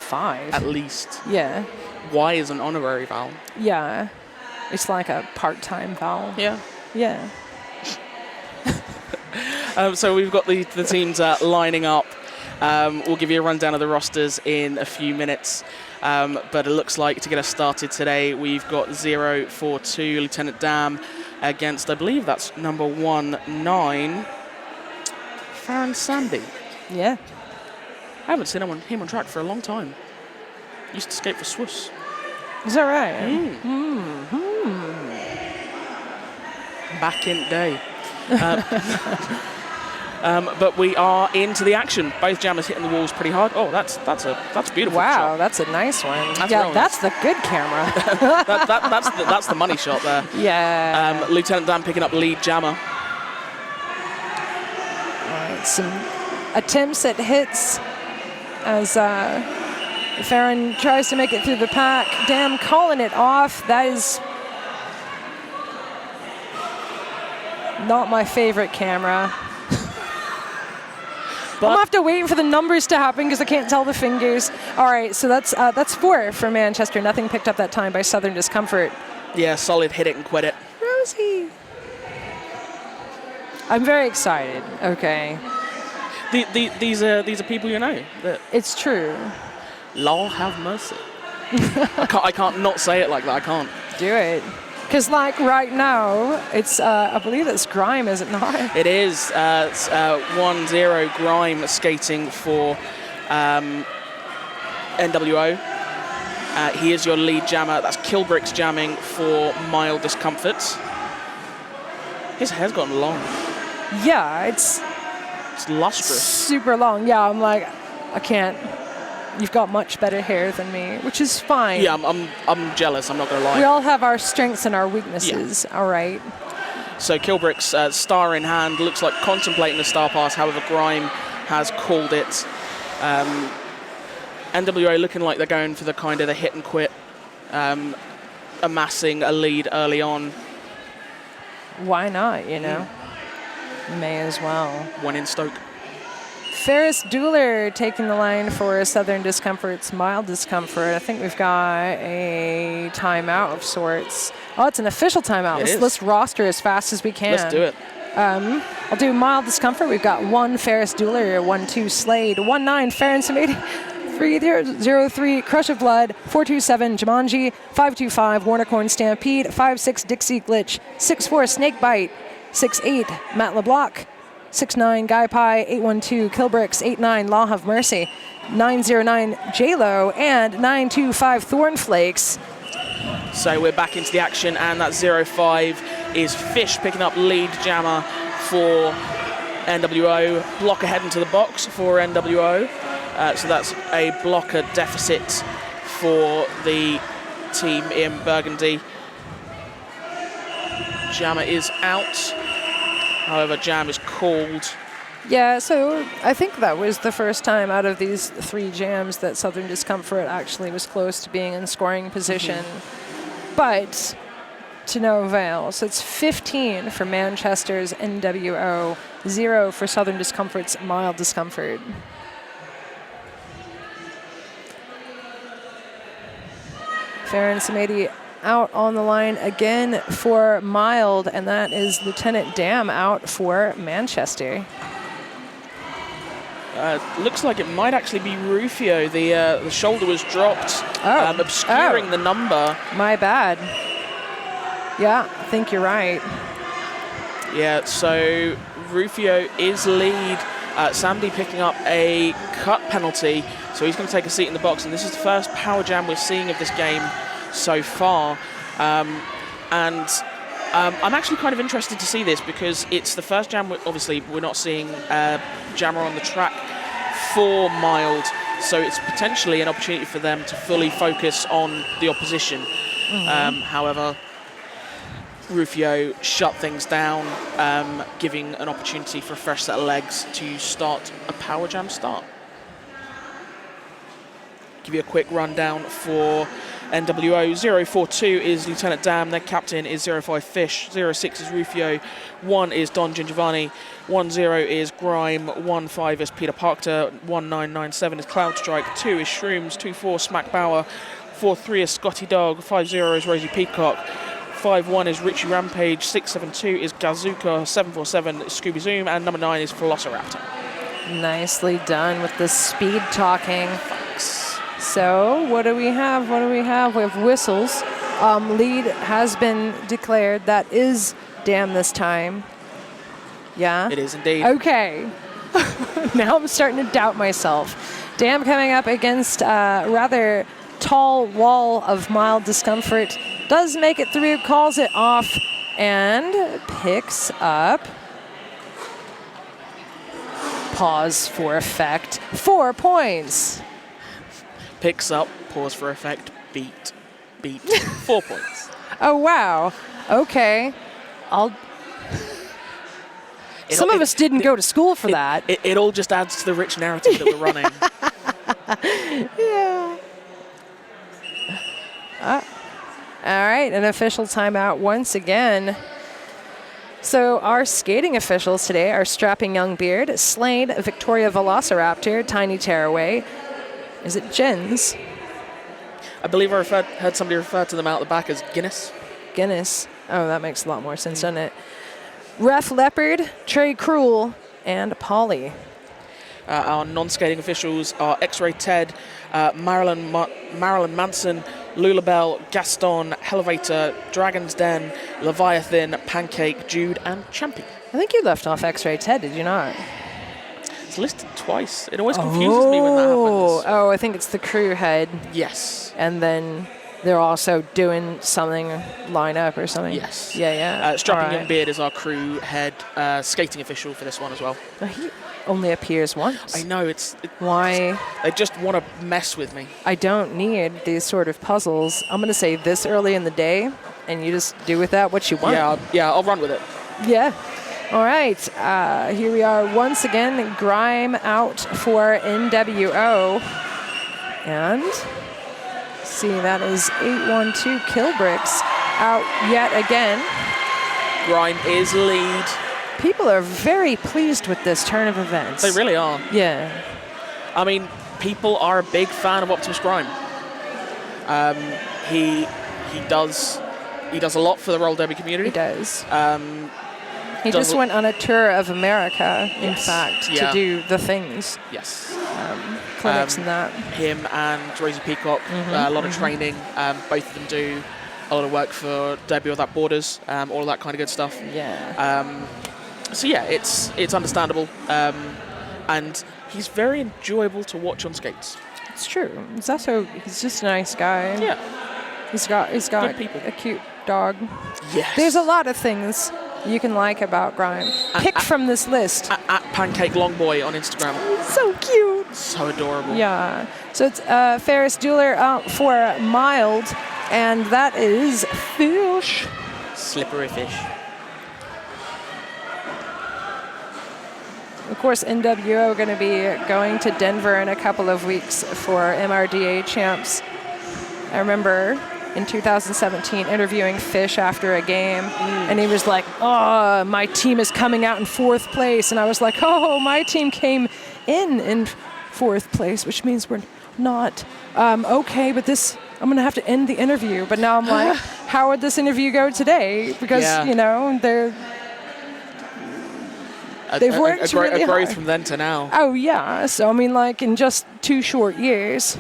5. At least. Yeah. Y is an honorary vowel. Yeah. It's like a part-time vowel. Yeah. Yeah. So we've got the teams lining up. We'll give you a rundown of the rosters in a few minutes. But it looks like to get us started today, we've got 042 Lieutenant Dam against, I believe that's number 19, Farron Sandy. Yeah. I haven't seen him on track for a long time. Used to skate for Swiss. Is that right? Back in the day. But we are into the action. Both jammers hitting the walls pretty hard. Oh, that's beautiful. Wow, shot. that's a nice one. That's yeah, real that's the good camera. that's the money shot there. Yeah. Lieutenant Dan picking up lead jammer. All right, some attempts at hits as Farron tries to make it through the pack. Dam calling it off. That is not my favorite camera. But I'm gonna have to wait for the numbers to happen because I can't tell the fingers. All right, so that's 4 for Manchester. Nothing picked up that time by Southern Discomfort. yeah, solid hit it and quit it. Rosie. I'm very excited. Okay. These are people you know. It's true. Law have mercy. I can't not say it like that. I can't. Do it. Because, like, right now, it's, I believe it's Grime, is it not? It is. It's 1-0 Grime skating for NWO. He is your lead jammer. That's Kilbrick's jamming for Mild Discomfort. His hair's gotten long. Yeah, it's lustrous. super long. Yeah, I'm like, I can't. You've got much better hair than me, which is fine. Yeah, I'm jealous. I'm not gonna lie. We all have our strengths and our weaknesses. Yeah. All right. So Kilbrick's star in hand, looks like contemplating the star pass. However, Grime has called it. NWO looking like they're going for the kind of the hit and quit, amassing a lead early on. Why not? You know, may as well. One in Stoke. Ferris Dueler taking the line for Southern Discomfort's Mild Discomfort. I think we've got a timeout of sorts. Oh, it's an official timeout. Let's roster as fast as we can. Let's do it. I'll do Mild Discomfort. We've got 1 Ferris Dueler, 1-2 Slade, 1-9 Farron Samedi, 3-0-3 Crush of Blood, 4-2-7 Jumanji, 5-2-5 Warnicorn Stampede, 5-6 Dixie Glitch, 6-4 Snakebite, 6-8 Matt LeBlanc, 6-9 Guy Pie, 8-1-2 Kilbricks, 8-9 Law of Mercy, 9-0-9 J-Lo, and 9-2-5 Thornflakes. So we're back into the action, and that 0-5 is Fish picking up lead jammer for NWO. Blocker heading to the box for NWO. So that's a blocker deficit for the team in Burgundy. Jammer is out. However, jam is called. Yeah, so I think that was the first time out of these 3 jams that Southern Discomfort actually was close to being in scoring position. But to no avail. So it's 15 for Manchester's NWO, 0 for Southern Discomfort's Mild Discomfort. Farron Samedi out on the line again for Mild, and that is Lieutenant Dam out for Manchester. Looks like it might actually be Rufio. The shoulder was dropped, obscuring the number. My bad. Yeah, I think you're right. Yeah, so Rufio is lead. Samdi picking up a cut penalty, so he's going to take a seat in the box, and this is the first power jam we're seeing of this game so far. I'm actually kind of interested to see this because it's the first jam. Obviously, we're not seeing jammer on the track for Mild, so it's potentially an opportunity for them to fully focus on the opposition. However, Rufio shut things down, giving an opportunity for a fresh set of legs to start a power jam start. Give you a quick rundown for NWO. 042 is Lieutenant Dam. Their captain is 05 Fish. 06 is Rufio. 1 is Don Gingiovanni. 10 is Grime. 15 is Peter Parker. 1997 is Cloud Strike. 2 is Shrooms. 24 Smack Bauer. 43 is Scotty Dog. 50 is Rosie Peacock. 51 is Richie Rampage. 672 is Gazuka. 747 is Scooby Zoom. And number 9 is Velociraptor. Nicely done with the speed talking. So what do we have? What do we have? We have whistles. Lead has been declared. That is Dam this time. Yeah? It is indeed. Okay. Now I'm starting to doubt myself. Dam coming up against a rather tall wall of mild discomfort. Does make it through, calls it off, and picks up. Pause for effect. 4 points. Picks up, pause for effect, beat. 4 points. Oh, wow. Okay. Some of us didn't go to school for that. It all just adds to the rich narrative that we're running. Yeah. All right, an official timeout once again. So our skating officials today are Strapping Young Beard, Slade, Victoria Velociraptor, Tiny Tearaway. Is it Jens? I believe I heard somebody refer to them out the back as Guinness. Guinness. Oh, that makes a lot more sense, doesn't it? Ref Leopard, Trey Cruel, and Polly. Our non-skating officials are X-Ray Ted, Marilyn Manson, Lulabelle, Gaston, Elevator, Dragon's Den, Leviathan, Pancake, Jude, and Champy. I think you left off X-Ray Ted, did you not? It's listed twice. It always confuses me when that happens. Oh, I think it's the crew head. Yes. And then they're also doing something, lineup or something. Yes. Yeah. Strapping Young Beard is our crew head skating official for this one as well. He only appears once. I know, Why? They just want to mess with me. I don't need these sort of puzzles. I'm going to say this early in the day, and you just do with that what you want. I'll run with it. Yeah. All right. Here we are once again. Grime out for NWO. And see, that is 812 Killbricks out yet again. Grime is lead. People are very pleased with this turn of events. They really are. Yeah. I mean, people are a big fan of Optimus Grime. He does a lot for the roller derby community. He does. He does just went on a tour of America, in fact, to do the things. Yes. Clinics and that. Him and Rosie Peacock, a lot of training. Both of them do a lot of work for Derby Without Borders, all of that kind of good stuff. Yeah. So yeah, it's understandable, and he's very enjoyable to watch on skates. It's true. He's just a nice guy. Yeah. He's got good people. a cute dog. Yes. There's a lot of things you can like about Grime. Pick from this list. At Pancake Longboy on Instagram. So cute. So adorable. Yeah. So it's Ferris Bueller out for mild, and that is Fish. Slippery Fish. Of course, NWO going to be going to Denver in a couple of weeks for MRDA champs. I remember in 2017 interviewing Fish after a game, and he was like, "Oh, my team is coming out in 4th place," and I was like, "Oh, my team came in 4th place, which means we're not okay." But I'm gonna have to end the interview. But now I'm like, how would this interview go today? Because they've worked really a growth hard. from then to now. Oh yeah. So I mean, like in just 2 short years.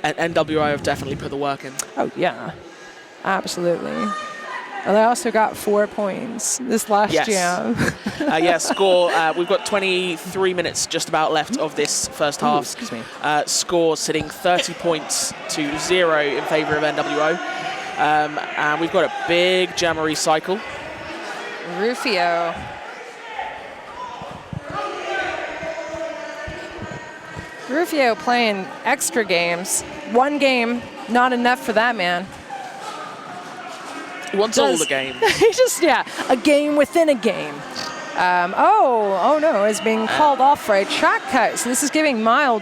And NWO have definitely put the work in. Oh, yeah. Absolutely. And they also got 4 points this last jam. Score. We've got 23 minutes just about left of this first half. Excuse me. Score sitting 30 points to 0 in favour of NWO. And we've got a big jamboree cycle. Rufio. Rufio playing extra games. 1 game, not enough for that man. He wants all the games. He just, a game within a game. Oh no, is being called off for a track cut. So this is giving Mild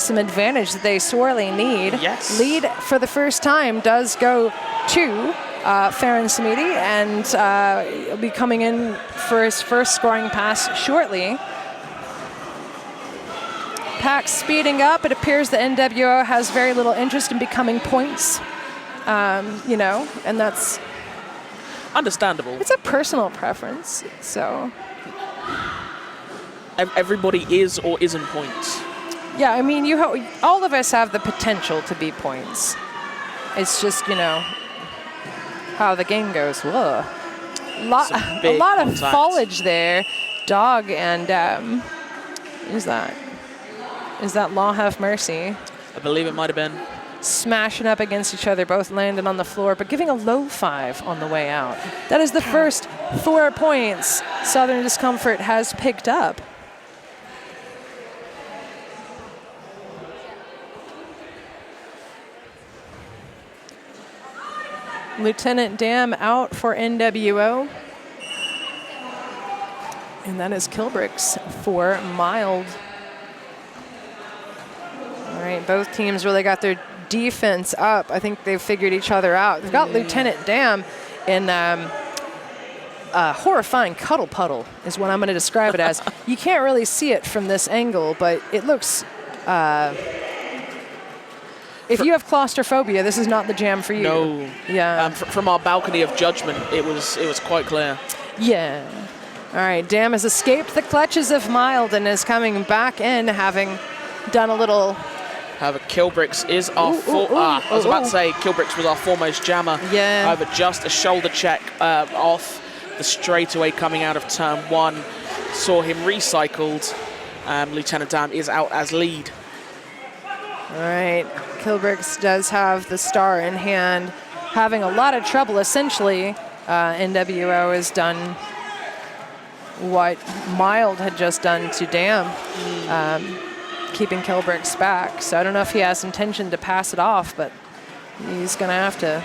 some advantage that they sorely need. Yes. Lead for the first time does go to Farron Samiti, and he'll be coming in for his first scoring pass shortly. Pack speeding up. It appears the NWO has very little interest in becoming points, and that's understandable. It's a personal preference, so. Everybody is or isn't points. Yeah, I mean, all of us have the potential to be points. It's just, how the game goes. Whoa. A lot of foliage there. Dog and, who's that? Is that Law Have Mercy? I believe it might have been. Smashing up against each other, both landing on the floor, but giving a low 5 on the way out. That is the first 4 points Southern Discomfort has picked up. Lieutenant Dam out for NWO. And that is Kilbricks for Mild. All right, both teams really got their defense up. I think they've figured each other out. They've got Lieutenant Dam in horrifying cuddle puddle is what I'm going to describe it as. You can't really see it from this angle, but it looks... if you have claustrophobia, this is not the jam for you. No. Yeah. From our balcony of judgment, it was quite clear. Yeah. All right, Dam has escaped the clutches of Mild and is coming back in, having done a little... However, Kilbricks is our I was about to say Kilbricks was our foremost jammer. Yeah. However, just a shoulder check off the straightaway coming out of turn 1. Saw him recycled. Lieutenant Dam is out as lead. All right, Kilbricks does have the star in hand, having a lot of trouble. Essentially, NWO has done what Mild had just done to Dam, keeping Kilbricks back. So I don't know if he has intention to pass it off, but he's going to have to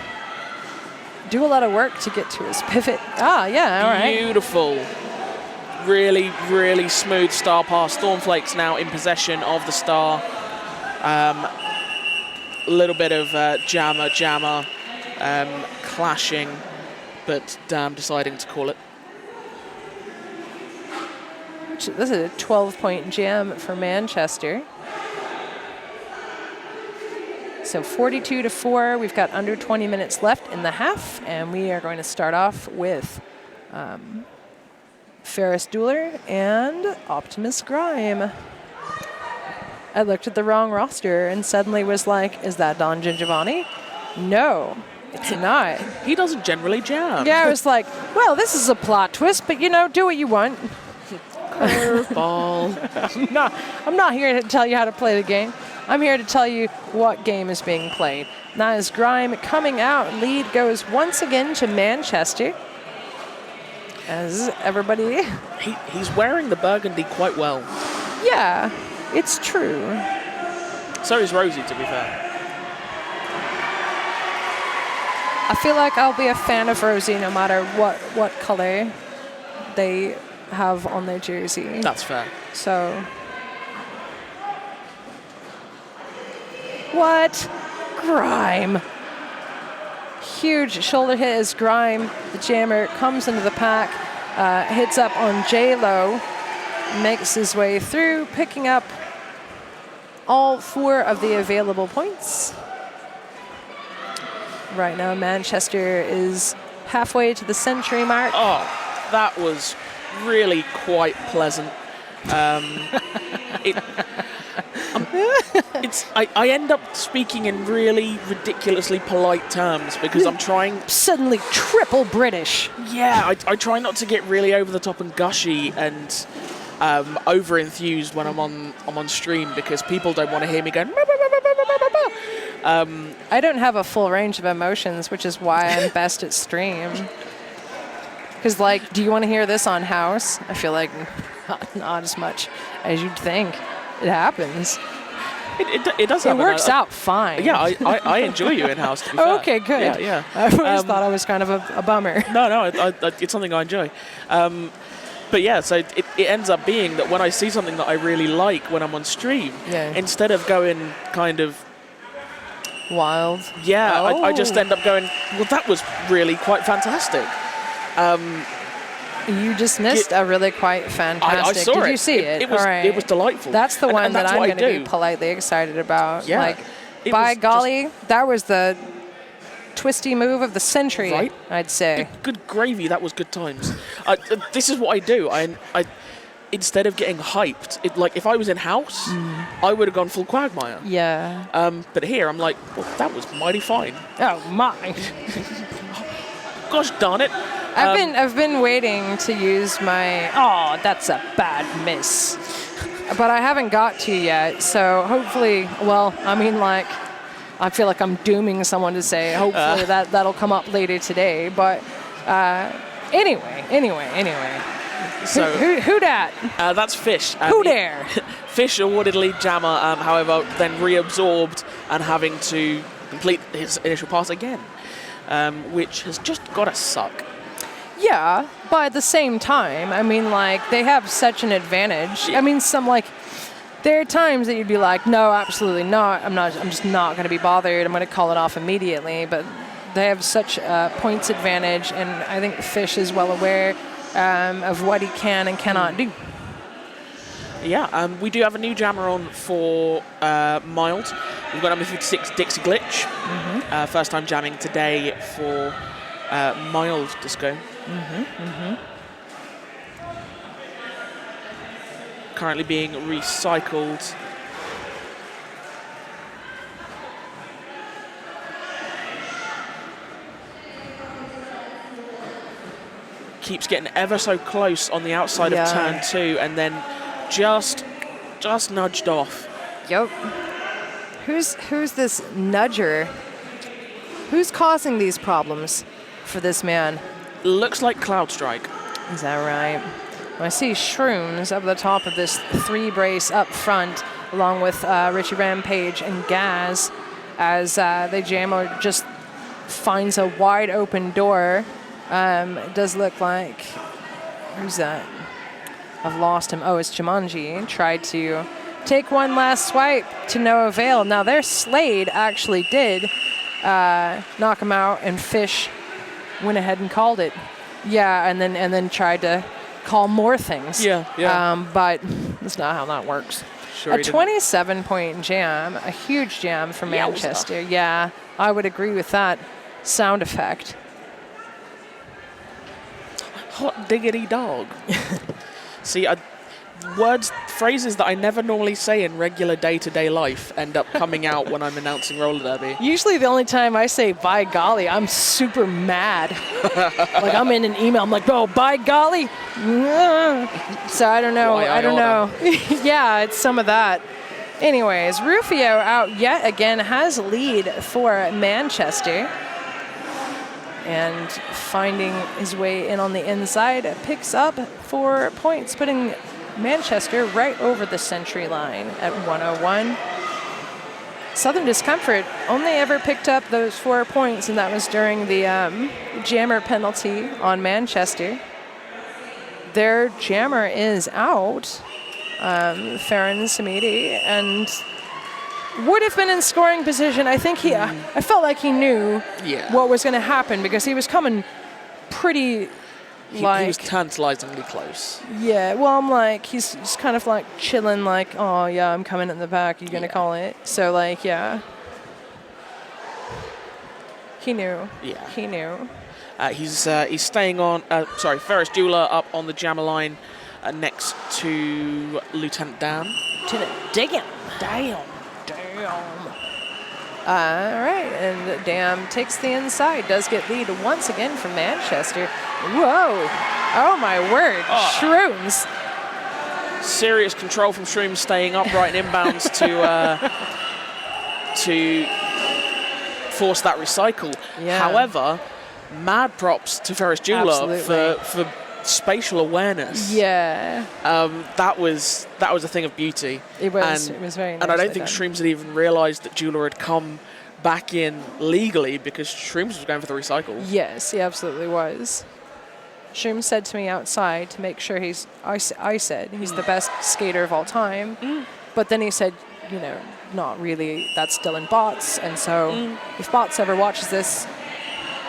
do a lot of work to get to his pivot. Ah, yeah, all right. Beautiful. Really, really smooth star pass. Stormflake's now in possession of the star. A little bit of jammer, clashing, but Dam deciding to call it. This is a 12-point jam for Manchester. So 42-4. We've got under 20 minutes left in the half, and we are going to start off with Ferris Dueler and Optimus Grime. I looked at the wrong roster and suddenly was like, is that Don Gingivanni? No, it's not. He doesn't generally jam. Yeah, I was like, well, this is a plot twist, but do what you want. Curveball. I'm not here to tell you how to play the game. I'm here to tell you what game is being played. Now is Grime coming out. Lead goes once again to Manchester. As everybody... He's wearing the burgundy quite well. Yeah, it's true. So is Rosie, to be fair. I feel like I'll be a fan of Rosie no matter what color they have on their jersey. That's fair. So... What? Grime. Huge shoulder hit as Grime, the jammer, comes into the pack, hits up on J-Lo, makes his way through, picking up all 4 of the available points. Right now, Manchester is halfway to the century mark. Oh, that was really quite pleasant. I end up speaking in really ridiculoly polite terms because I'm trying... Suddenly triple British. Yeah, I try not to get really over the top and gushy and over-enthused when I'm on stream because people don't want to hear me going... I don't have a full range of emotions, which is why I'm best at stream. Because, do you want to hear this on house? I feel like not as much as you'd think. It happens. It does happen. It works out fine. Yeah, I enjoy you in-house, to be fair. Okay, good. Yeah. I always thought I was kind of a bummer. No, it's something I enjoy. But yeah, so it ends up being that when I see something that I really like when I'm on stream, instead of going kind of wild, I just end up going, well, that was really quite fantastic. You just missed a really quite fantastic. I saw Did it. you see it? It was, it was delightful. That's the one and that that's I'm what I going to do. be politely excited about. Yeah. Like, It by was golly, that was the twisty move of the century, Right? I'd say. Good gravy, that was good times. This is what I do. I instead of getting hyped, like if I was in house, I would have gone full Quagmire. Yeah. But here I'm like, well, that was mighty fine. Oh my. Gosh darn it. I've been waiting to use my. Oh, that's a bad miss. But I haven't got to yet. So hopefully, well, I mean, like, I feel like I'm dooming someone to say. Hopefully that'll come up later today. But anyway. So Who dat? that's Fish. Who dare? Fish awarded lead jammer, however, then reabsorbed and having to complete his initial pass again, which has just got to suck. Yeah, but at the same time, I mean, like, they have such an advantage. I mean, there are times that you'd be like, no, absolutely not. I'm just not going to be bothered. I'm going to call it off immediately. But they have such a points advantage, and I think Fish is well aware of what he can and cannot do. Yeah, we do have a new jammer on for Mild. We've got number 56, Dixie Glitch. First time jamming today for Mild Disco. Currently being recycled. Keeps getting ever so close on the outside of turn 2 and then just nudged off. Yep. Who's this nudger? Who's causing these problems for this man? Looks like Cloud Strike. Is that right? Well, I see Shrooms up at the top of this 3 brace up front, along with Richie Rampage and Gaz, as the jammer just finds a wide open door. It does look like, who's that? I've lost him. Oh, it's Jumanji. Tried to take one last swipe to no avail. Now their Slade actually did knock him out, and Fish went ahead and called it. Yeah, and then tried to call more things. Yeah. But that's not how that works. Sure, a 27-point jam, a huge jam for Manchester. Yeah, I would agree with that sound effect. Hot diggity dog. See, phrases that I never normally say in regular day-to-day life end up coming out when I'm announcing roller derby. Usually the only time I say by golly, I'm super mad. Like I'm in an email, I'm like, oh, by golly. So I don't know. I don't know. Yeah, it's some of that. Anyways, Rufio out yet again, has lead for Manchester. And finding his way in on the inside, picks up 4 points, putting Manchester right over the century line at 101. Southern Discomfort only ever picked up those 4 points, and that was during the jammer penalty on Manchester. Their jammer is out, Farron Samidi, and would have been in scoring position. I think I felt like he knew what was going to happen because he was coming pretty. He was tantalizingly close. Yeah, well, I'm like, he's just kind of like chilling, like, oh yeah, I'm coming in the back. You're gonna call it. So like, yeah, he knew. Yeah, he knew. He's staying on. Ferris Jeweler up on the jammer line next to Lieutenant Dan. Damn. All right, and Dam takes the inside, does get lead once again from Manchester. Whoa! Oh my word! Shrooms. Serious control from Shrooms, staying upright and inbounds to force that recycle. Yeah. However, mad props to Ferris Jeweler for spatial awareness. Yeah. That was a thing of beauty. It was very nice. And I don't think Shrooms had even realised that Jeweler had come back in legally because Shrooms was going for the recycle. Yes, he absolutely was. Shroom said to me outside to make sure I said he's the best skater of all time. But then he said, you know, not really, that's still in Bots. And so if Bots ever watches this,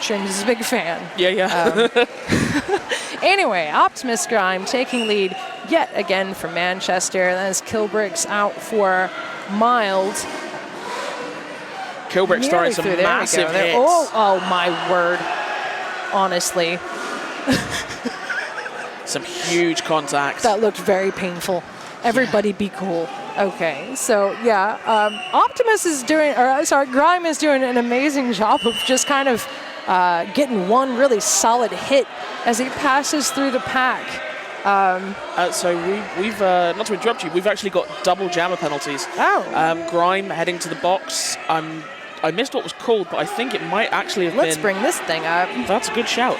Shroom is a big fan. Yeah. Anyway, Optimus Grime taking lead yet again for Manchester. As Kilbrick's out for Mild. Kilbrick's throwing some massive hits. Oh my word. Honestly. Some huge contact. That looked very painful. Everybody be cool. Okay, so yeah, Grime is doing an amazing job of just kind of getting one really solid hit as he passes through the pack. So we've not to interrupt you, we've actually got double jammer penalties. Oh. Grime heading to the box. I missed what was called, but I think it might actually have Let's been... bring this thing up. That's a good shout.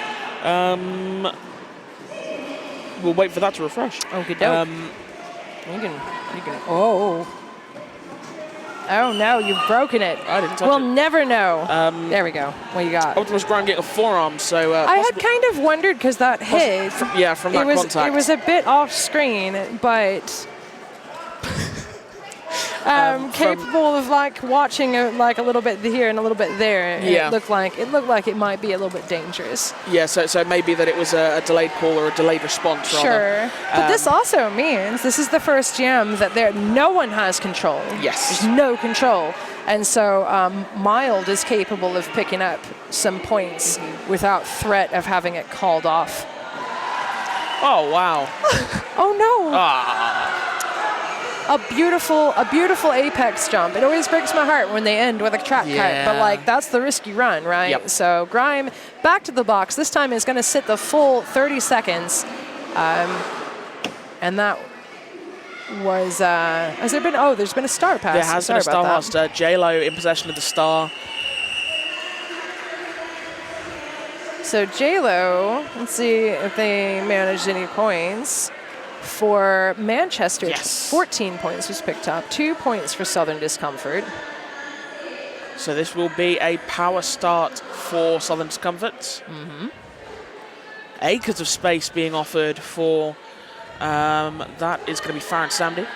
We'll wait for that to refresh. Okie doke. You can. Oh no, you've broken it. I didn't touch we'll it. never know. There we go. What you got? Optimus Grime getting a forearm, so... I had kind of wondered because that hit... from that contact. It was a bit off screen, but... capable of like watching like a little bit here and a little bit there. And Yeah. It looked like it might be a little bit dangerous. Yeah, so maybe that it was a delayed call or a delayed response, rather. Sure. But this also means this is the first jam that no one has control. Yes. There's no control. And so Mild is capable of picking up some points without threat of having it called off. Oh, wow. Oh no. Ah. A beautiful apex jump. It always breaks my heart when they end with a track cut, but like that's the risky run, right? Yep. So Grime back to the box. This time is going to sit the full 30 seconds, and that was. Has there been? Oh, there's been a star pass. There has been a star pass. J-Lo in possession of the star. So J-Lo, let's see if they managed any points. For Manchester, Yes. 14 points was picked up, 2 points for Southern Discomfort. So this will be a power start for Southern Discomfort. Acres of space being offered for, that is going to be Farron Samdi.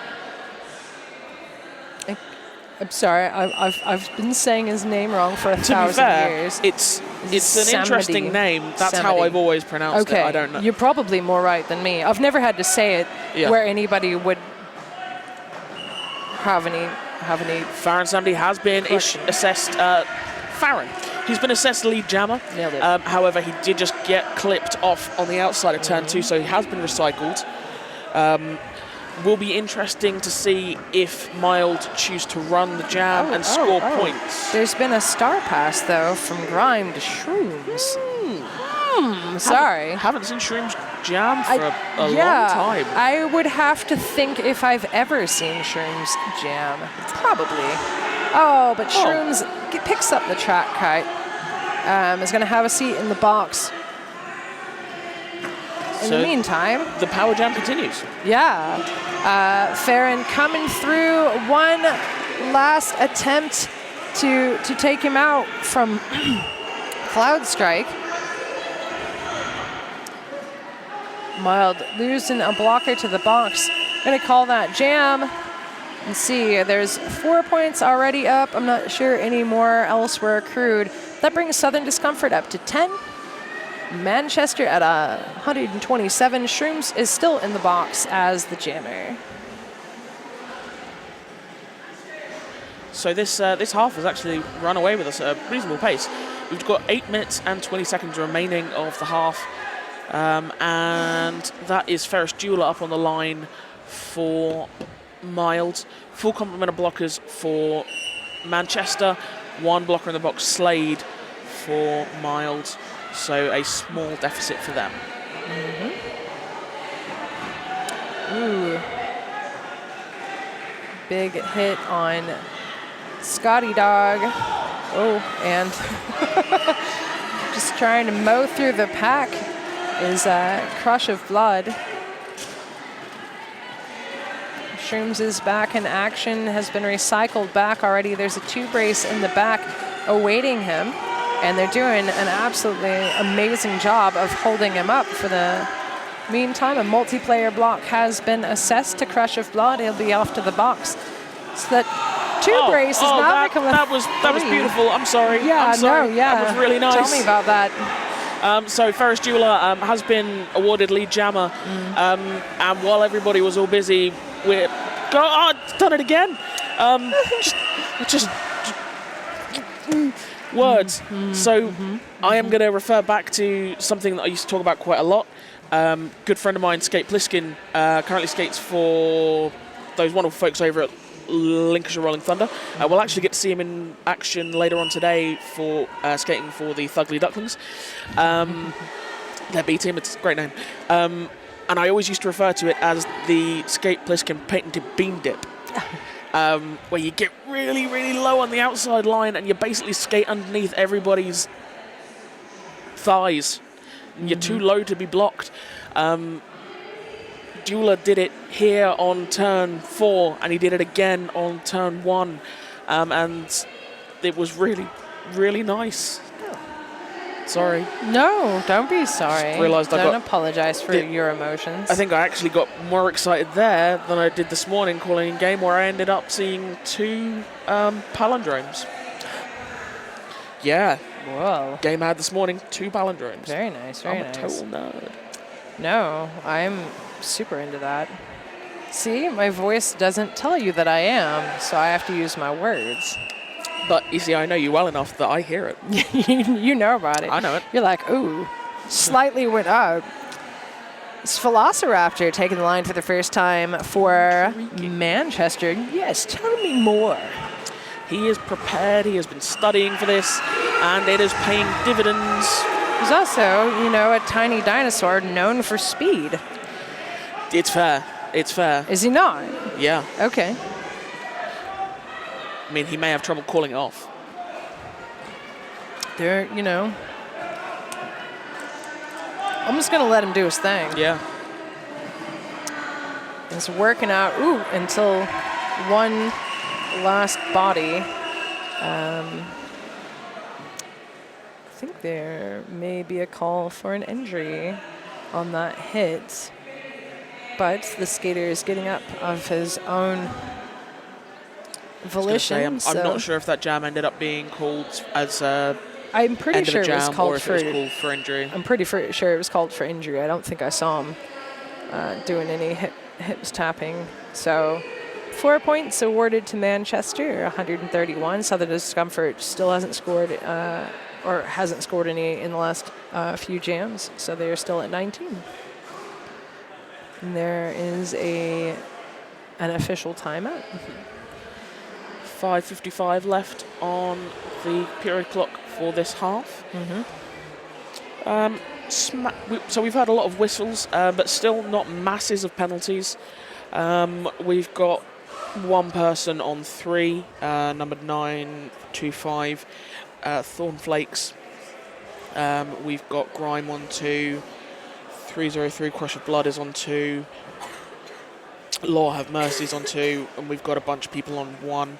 I'm sorry, I've been saying his name wrong for 1,000 years. It's an Samedi. interesting name. That's how Samedi. I've always pronounced it. I don't know. You're probably more right than me. I've never had to say it where anybody would have any. Farron Samdi has been assessed. Farron. He's been assessed lead jammer. Nailed it. However, he did just get clipped off on the outside of turn 2, so he has been recycled. Will be interesting to see if Mild choose to run the jam and score points. There's been a star pass, though, from Grime to Shrooms. Sorry. Haven't seen Shrooms jam for a long time. I would have to think if I've ever seen Shrooms jam. Probably. Oh, but Shrooms picks up the track kite. Is going to have a seat in the box. In the meantime, the power jam continues. Yeah. Farron coming through. One last attempt to take him out from Cloud Strike. Mild losing a blocker to the box. Gonna call that jam. And see, there's 4 points already up. I'm not sure any more else were accrued. That brings Southern Discomfort up to 10. Manchester at 127. Shrooms is still in the box as the jammer. So this half has actually run away with us at a reasonable pace. We've got 8 minutes and 20 seconds remaining of the half. And that is Ferris Jeweler up on the line for Mild. Full complement of blockers for Manchester. 1 blocker in the box, Slade, for Mild. So a small deficit for them. Ooh. Big hit on Scotty Dog. Oh, and just trying to mow through the pack is Crush of Blood. Shrooms is back in action, has been recycled back already. There's a 2 brace in the back awaiting him. and they're doing an absolutely amazing job of holding him up for the meantime. A multiplayer block has been assessed to Crush of Blood. He'll be off to the box. So that two brace is now becoming that was beautiful. I'm sorry. Yeah, I'm sorry. no, yeah. That was really nice. Tell me about that. So Ferris Jeweler has been awarded lead jammer, and while everybody was all busy, done it again. Just words. So I am going to refer back to something that I used to talk about quite a lot. Good friend of mine, Skate Pliskin, currently skates for those wonderful folks over at Lincolnshire Rolling Thunder. We'll actually get to see him in action later on today for skating for the Thugly Ducklings. Their B team, it's a great name. And I always used to refer to it as the Skate Pliskin patented bean dip, where you get really, really low on the outside line and you basically skate underneath everybody's thighs. You're too low to be blocked. Jeweler did it here on turn 4, and he did it again on turn 1, and it was really, really nice. Sorry. No, don't be sorry. Just realised don't apologize for your emotions. I think I actually got more excited there than I did this morning calling a game where I ended up seeing 2 palindromes. Yeah. Whoa. Game I had this morning, 2 palindromes. Very nice, very nice. I'm a total nerd. No, I'm super into that. See, my voice doesn't tell you that I am, so I have to use my words. But you see, I know you well enough that I hear it. You know about it. I know it. You're like, ooh, slightly went up. It's Velociraptor taking the line for the first time for Manchester. Yes, tell me more. He is prepared, he has been studying for this, and it is paying dividends. He's also, a tiny dinosaur known for speed. It's fair. It's fair. Is he not? Yeah. Okay. I mean, he may have trouble calling it off. I'm just going to let him do his thing. Yeah. It's working out, until one last body. I think there may be a call for an injury on that hit, but the skater is getting up of his own volition. I'm not sure if that jam ended up being called as I'm pretty end sure of the it was jam called or if it was called for injury. I'm pretty sure it was called for injury. I don't think I saw him doing any hips tapping. So 4 points awarded to Manchester, 131. Southern Discomfort still hasn't scored or hasn't scored any in the last few jams, so they're still at 19. And there is an official timeout. 5:55 left on the period clock for this half. So we've had a lot of whistles, but still not masses of penalties. We've got one person on 3, numbered 925, Thornflakes. We've got Grime on 2, 303 Crush of Blood is on 2, Law Have Mercy's on 2, and we've got a bunch of people on 1.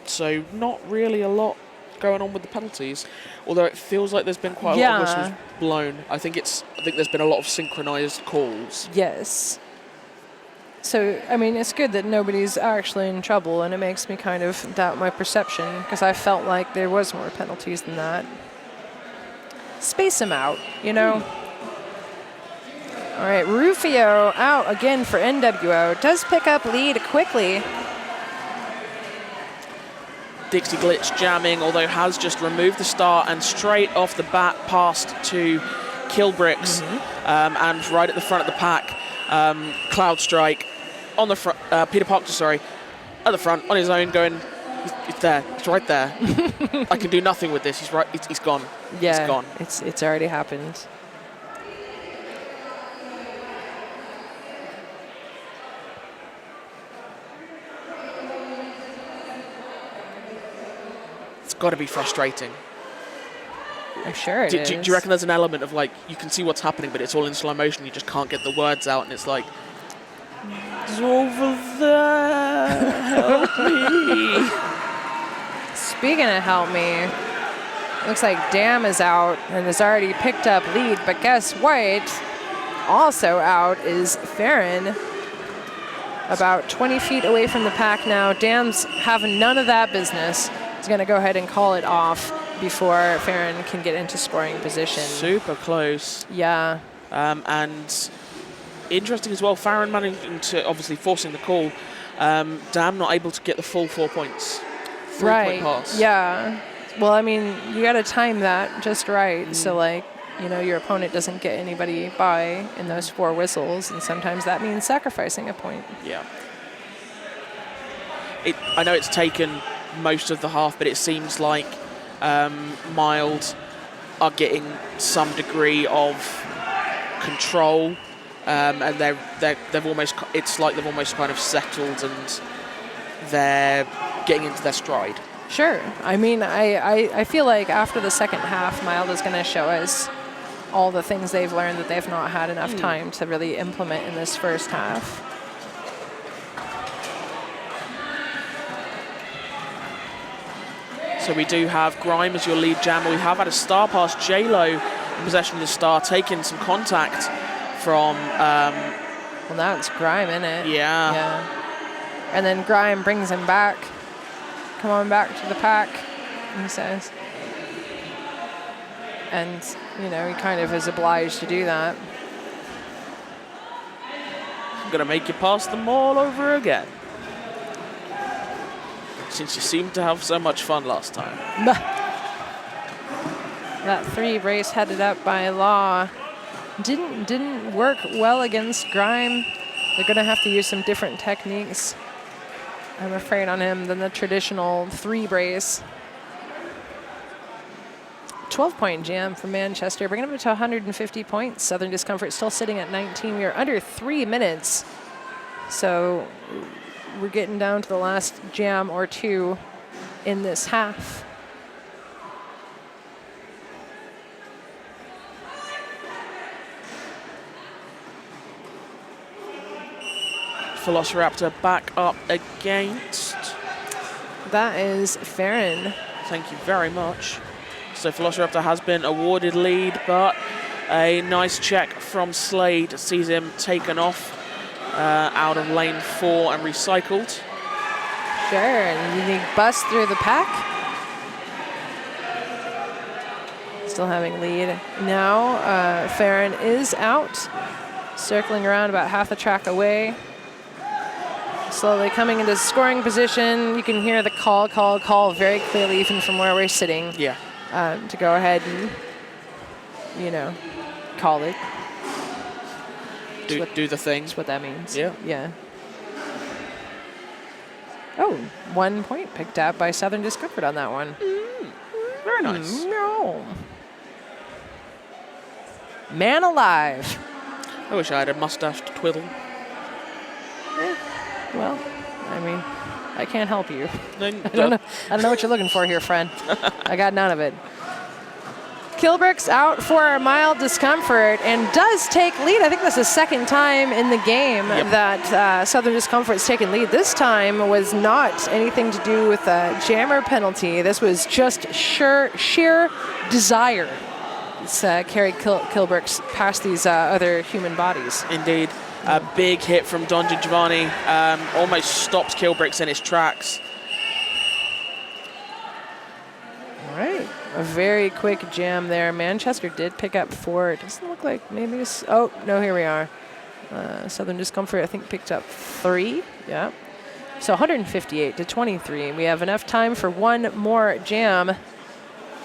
So not really a lot going on with the penalties, although it feels like there's been quite a lot of whistles blown. I think there's been a lot of synchronized calls. Yes. So, I mean, it's good that nobody's actually in trouble, and it makes me kind of doubt my perception, because I felt like there was more penalties than that. Space them out, All right, Rufio out again for NWO. Does pick up lead quickly. Dixie Glitch jamming, although has just removed the start and straight off the bat passed to Killbricks, and right at the front of the pack, Cloud Strike on the front, Peter Parker, sorry, at the front on his own, going, it's there, it's right there. I can do nothing with this. He's right, he's gone. Yeah, it's gone. It's already happened. It's got to be frustrating. I'm sure it is. Do you reckon there's an element of like, you can see what's happening, but it's all in slow motion, you just can't get the words out, and it's like, it's over there, help me. Speaking of help me, Looks like Dam is out and has already picked up lead, but guess what? Also out is Farron, about 20 feet away from the pack now. Dam's having none of that business. He's going to go ahead and call it off before Farron can get into scoring position. Super close. Yeah. And interesting as well, Farron managing to, obviously forcing the call. Dam not able to get the full 4 points. 3-point pass. Yeah. Well, I mean, you got to time that just right. So, like, you know, your opponent doesn't get anybody by in those 4 whistles, and sometimes that means sacrificing a point. Yeah. I know it's taken most of the half, but it seems like Mild are getting some degree of control, and they've almost, it's like they've almost kind of settled and they're getting into their stride. Sure. I mean, I feel like after the second half, Mild is going to show us all the things they've learned that they've not had enough time to really implement in this first half. So we do have Grime as your lead jammer. We have had a star pass, J-Lo in possession of the star, taking some contact from... well, now it's Grime, isn't it? Yeah. And then Grime brings him back. Come on back to the pack, he says. And, you know, he kind of is obliged to do that. I'm going to make you pass them all over again. Since you seemed to have so much fun last time. That 3 brace headed up by Law didn't work well against Grime. They're going to have to use some different techniques, I'm afraid, on him than the traditional 3 brace. 12-point jam from Manchester, bringing him to 150 points. Southern Discomfort still sitting at 19. We are under 3 minutes. So we're getting down to the last jam or 2 in this half. Velociraptor back up against. That is Farron. Thank you very much. So Velociraptor has been awarded lead, but a nice check from Slade sees him taken off out of lane 4 and recycled. Sure, and he busts through the pack. Still having lead. Now Farron is out, circling around about half the track away. Slowly coming into scoring position. You can hear the call very clearly even from where we're sitting. Yeah. To go ahead and, you know, call it. Do the thing. That's what that means. Yeah. Yeah. Oh, 1 point picked up by Southern Discomfort on that one. Very nice. No. Man alive. I wish I had a mustache to twiddle. Well, I mean, I can't help you. I don't know what you're looking for here, friend. I got none of it. Kilbrick's out for Mild Discomfort and does take lead. I think that's the second time in the game that Southern Discomfort's taken lead. This time was not anything to do with a jammer penalty. This was just sheer desire. It's carried Kilbrick's past these other human bodies. Indeed. A big hit from Don Giovanni almost stops Kilbricks in his tracks. All right, a very quick jam there. Manchester did pick up 4. It doesn't look like maybe it's, oh, no, here we are. Southern Discomfort, I think, picked up 3. Yeah. So 158 to 23. We have enough time for one more jam.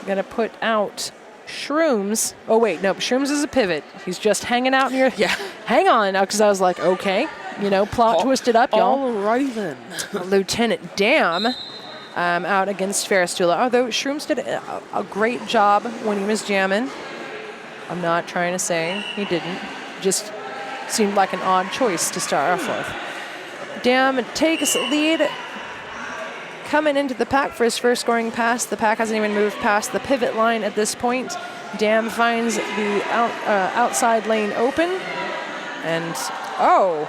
Going to put out Shrooms. Oh, wait, no, Shrooms is a pivot. He's just hanging out near. Yeah. Hang on, because I was like, okay, you know, plot twisted up, y'all. All right then. Lieutenant Dam out against Ferristula. Although Shrooms did a great job when he was jamming. I'm not trying to say he didn't. Just seemed like an odd choice to start off with. Dam takes lead. Coming into the pack for his first scoring pass. The pack hasn't even moved past the pivot line at this point. Dam finds the outside lane open. And, oh,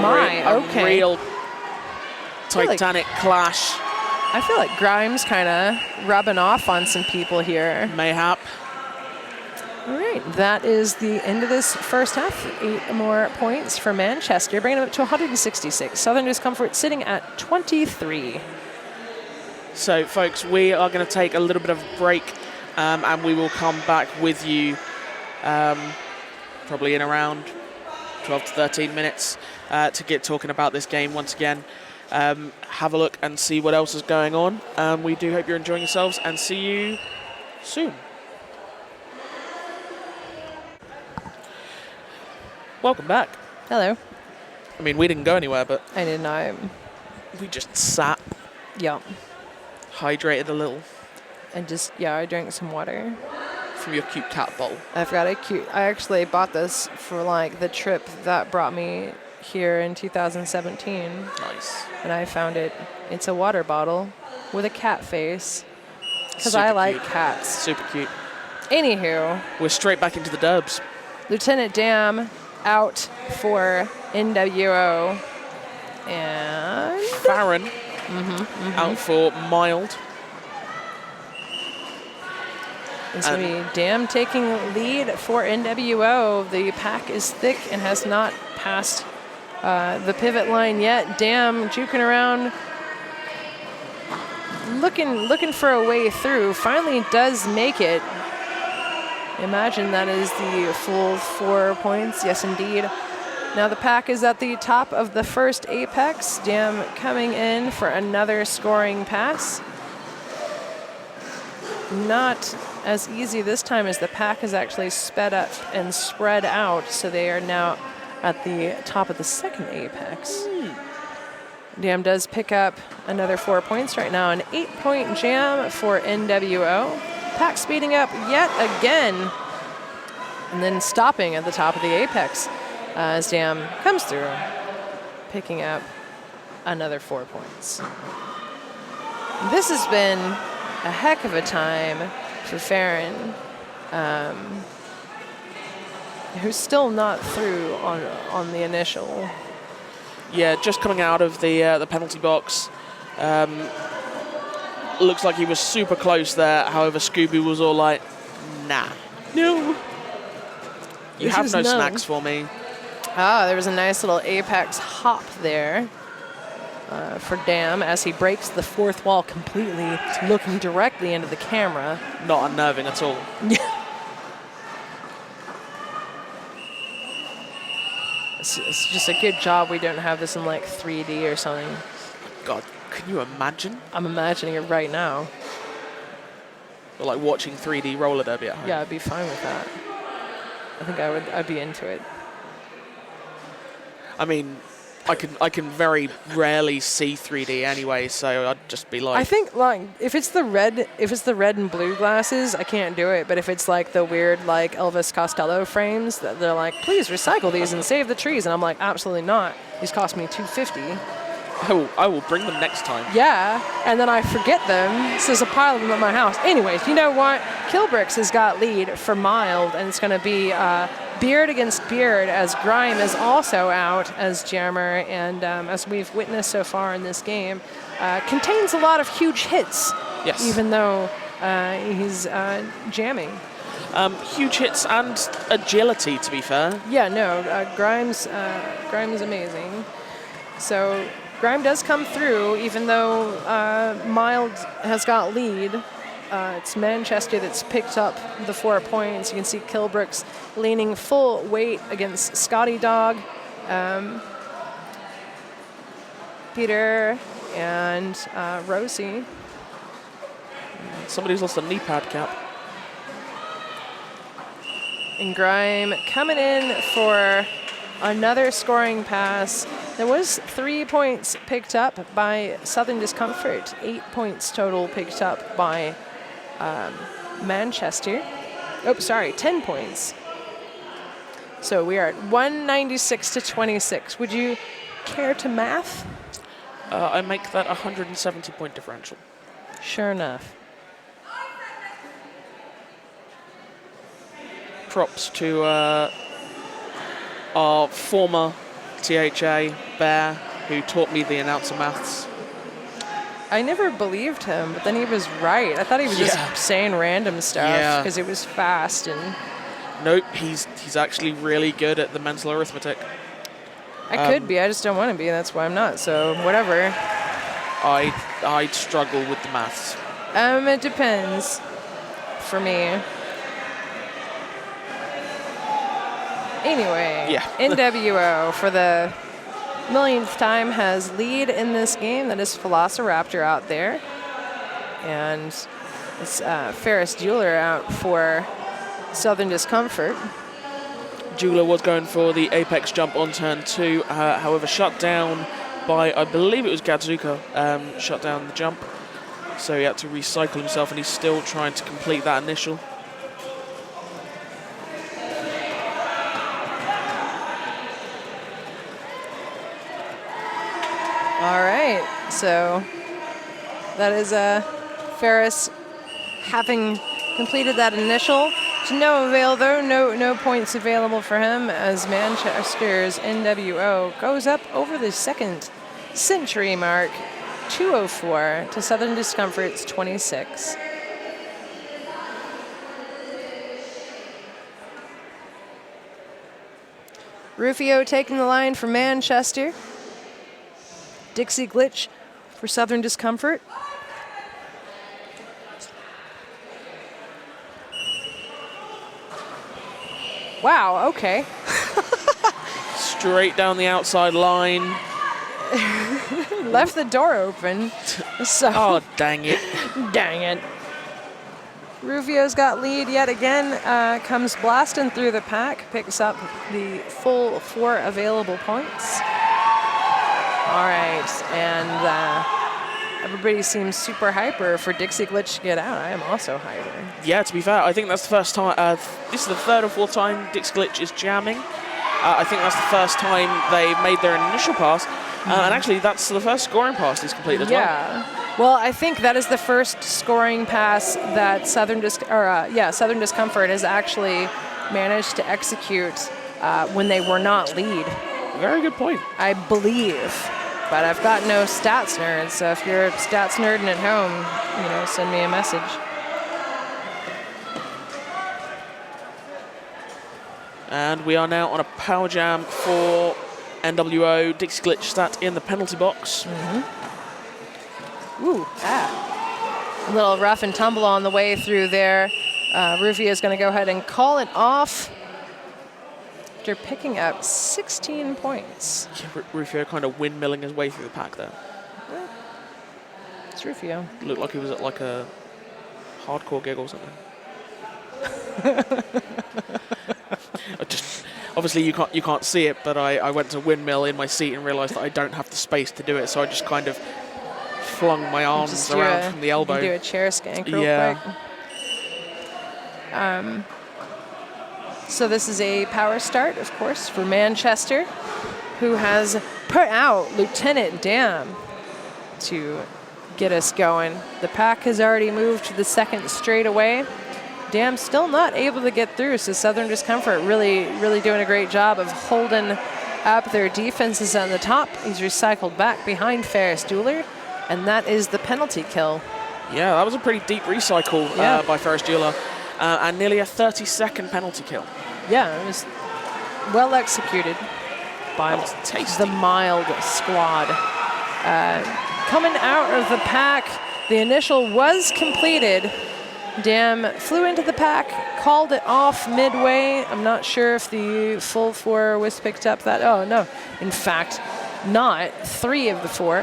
my, okay. A real Titanic clash I feel like Grimes kind of rubbing off on some people here. Mayhap. All right, that is the end of this first half. 8 more points for Manchester, bringing them up to 166. Southern Discomfort sitting at 23. So, folks, we are going to take a little bit of a break, and we will come back with you probably in around 12 to 13 minutes to get talking about this game once again. Have a look and see what else is going on. We do hope you're enjoying yourselves, and see you soon. Welcome back. Hello. I mean, we didn't go anywhere, but I did not. we just sat, Yeah. hydrated a little And just, I drank some water. from your cute cat bowl. I've got I actually bought this for like the trip that brought me here in 2017. Nice. And I found it. It's a water bottle with a cat face. Because Super I like cute. cats. Super cute. Anywho, We're straight back into the derbs. Lieutenant Dam out for NWO. And Farron out for mild. it's going to be Dam taking lead for NWO. The pack is thick and has not passed the pivot line yet. Dam juking around, looking for a way through. Finally does make it. Imagine that is the full 4 points. Yes, indeed. Now the pack is at the top of the first apex. Dam coming in for another scoring pass. Not as easy this time as the pack is actually sped up and spread out, so they are now at the top of the second apex. Dam does pick up another 4 points right now. An 8-point jam for NWO. Pack speeding up yet again, and then stopping at the top of the apex as Dam comes through, picking up another 4 points. This has been a heck of a time for Farron, who's still not through on the initial. Yeah, just coming out of the penalty box. Looks like he was super close there. However, Scooby was all like, nah. No. You have no snacks for me. Ah, there was a nice little apex hop there for Dam as he breaks the fourth wall completely, looking directly into the camera. Not unnerving at all. It's just a good job we don't have this in like 3D or something. God, can you imagine? I'm imagining it right now. Or like watching 3D roller derby at home. Yeah, I'd be fine with that. I think I'd be into it. I mean, I can very rarely see 3D anyway, so I'd just be like. I think like if it's the red and blue glasses, I can't do it. But if it's like the weird like Elvis Costello frames, that they're like, please recycle these and save the trees, and I'm like, absolutely not. These cost me $250. I will bring them next time. Yeah, and then I forget them. So there's a pile of them at my house. Anyways, you know what? Kilbricks has got lead for mild, and it's going to be Beard against Beard as Grime is also out as jammer, and as we've witnessed so far in this game, contains a lot of huge hits. Yes. Even though he's jamming. Huge hits and agility, to be fair. Yeah, no, Grime's amazing. So Grime does come through, even though Mild has got lead. It's Manchester that's picked up the 4 points. You can see Kilbricks leaning full weight against Scotty Dog, Peter, and Rosie. Somebody's lost a knee pad cap. And Grime coming in for another scoring pass. There was 3 points picked up by Southern Discomfort, 8 points total picked up by Manchester. 10 points. So we are at 196 to 26. Would you care to math? I make that 170-point differential. Sure enough. Props to our former THA, Bear, who taught me the announcer maths. I never believed him, but then he was right. I thought he was just saying random stuff because it was fast and. Nope, he's actually really good at the mental arithmetic. I could be. I just don't want to be. That's why I'm not. So whatever. I'd struggle with the maths. It depends. For me. Anyway, NWO for the millionth time has lead in this game. That is Velociraptor out there. And it's Ferris Jeweler out for Southern Discomfort. Jeweler was going for the apex jump on turn 2, however shut down by, I believe it was Gadzuka, shut down the jump. So he had to recycle himself, and he's still trying to complete that initial. All right, so that is Ferris having completed that initial. To no avail, though. No points available for him as Manchester's NWO goes up over the second century mark, 204 to Southern Discomfort's 26. Rufio taking the line for Manchester. Dixie Glitch for Southern Discomfort. Wow, okay. Straight down the outside line. Left the door open. So. Oh, dang it. Dang it. Rufio's got lead yet again. Comes blasting through the pack. Picks up the full 4 available points. All right, and everybody seems super hyper for Dixie Glitch to get out. I am also hyper. Yeah, to be fair, I think that's the first time. This is the 3rd or 4th time Dixie Glitch is jamming. I think that's the first time they've made their initial pass. And actually, that's the first scoring pass he's completed as well. Yeah. Well, I think that is the first scoring pass that Southern Discomfort has actually managed to execute when they were not lead. Very good point. I believe. But I've got no stats nerd, so if you're stats nerding at home, send me a message. And we are now on a power jam for NWO. Dixie Glitch sat in the penalty box. Ooh, A little rough and tumble on the way through there. Rufio is going to go ahead and call it off after picking up 16 points. Yeah, Rufio kind of windmilling his way through the pack there. Yeah. It's Rufio. Looked like he was at like a hardcore gig or something. Obviously you can't see it, but I went to windmill in my seat and realised that I don't have the space to do it, so I just kind of flung my arms around from the elbow. You do a chair skank real quick. So this is a power start, of course, for Manchester, who has put out Lieutenant Dam to get us going. The pack has already moved to the second straightaway. Dam still not able to get through, so Southern Discomfort really doing a great job of holding up their defenses on the top. He's recycled back behind Ferris Jeweler, and that is the penalty kill. Yeah, that was a pretty deep recycle by Ferris Jeweler, and nearly a 30-second penalty kill. Yeah, it was well executed by the Mild squad. Coming out of the pack, the initial was completed. Dam flew into the pack, called it off midway. I'm not sure if the full 4 was picked up that. Oh, no. In fact, not. 3 of the 4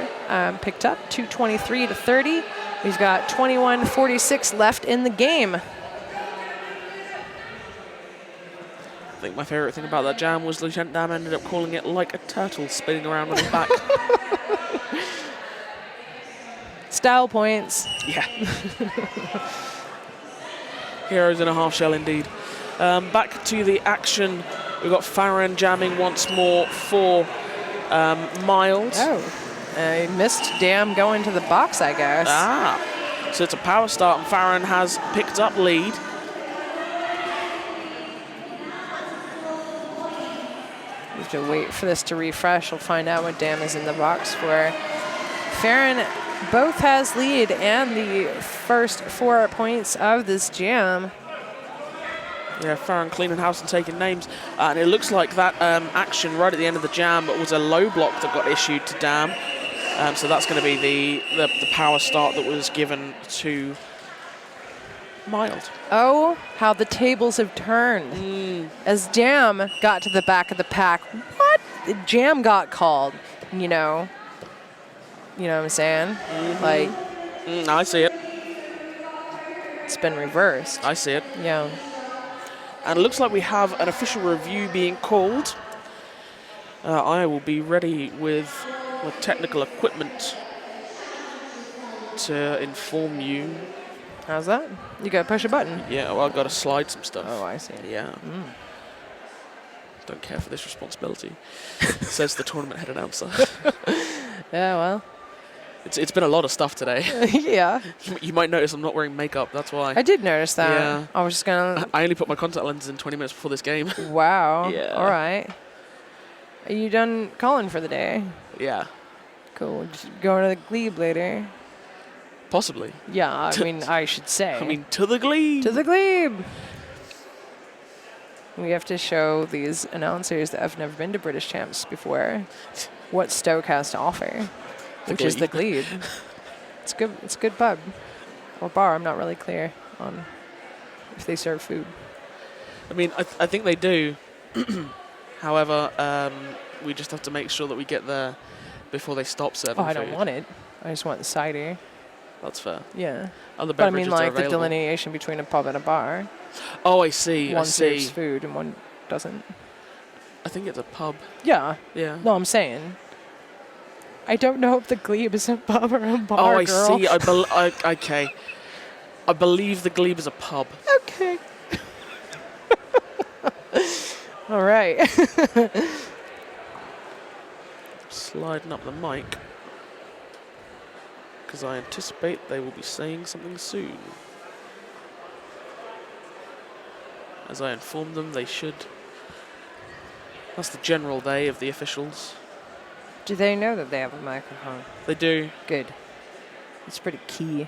picked up, 223 to 30. We've got 21:46 left in the game. I think my favourite thing about that jam was Lieutenant Dam ended up calling it like a turtle spinning around on his back. Style points. Yeah. Heroes in a half shell indeed. Back to the action. We've got Farron jamming once more for Mild. Oh, I missed Dam going to the box, I guess. So it's a power start, and Farron has picked up lead. We have to wait for this to refresh. We'll find out what Dam is in the box for. Farron both has lead and the first 4 points of this jam. Yeah, Farron cleaning house and taking names. And it looks like that action right at the end of the jam was a low block that got issued to Dam. So that's going to be the power start that was given to Mild. Oh, how the tables have turned. As Jam got to the back of the pack, what? Jam got called, you know. You know what I'm saying? Like, I see it. it's been reversed. I see it. Yeah. And it looks like we have an official review being called. I will be ready with technical equipment to inform you. How's that? You gotta push a button. Yeah, well, I've got to slide some stuff. Oh, I see. Yeah. Don't care for this responsibility, says the tournament head announcer. Yeah, well. It's been a lot of stuff today. Yeah. You might notice I'm not wearing makeup, that's why. I did notice that. Yeah. I was just gonna... I only put my contact lenses in 20 minutes before this game. Wow. Yeah. All right. Are you done calling for the day? Yeah. Cool. Just going to the glebe later? Possibly. Yeah, I mean, I should say. I mean, to the glebe. To the glebe. We have to show these announcers that have never been to British Champs before what Stoke has to offer, which is the glebe. It's good. It's a good pub or bar. I'm not really clear on if they serve food. I mean, I think they do. However, we just have to make sure that we get there before they stop serving I food. don't want it. I just want the cider. That's fair. Yeah. Other But I beverages mean, are like the available. delineation between a pub and a bar. Oh, I see. One I see. serves food and one doesn't. I think it's a pub. Yeah. Yeah. No, I'm saying. I don't know if the glebe is a pub or a bar. Oh, I girl. see. Okay. I believe the glebe is a pub. Okay. All right. Sliding up the mic, because I anticipate they will be saying something soon. As I inform them, they should. That's the general day of the officials. Do they know that they have a microphone? They do. Good. It's pretty key.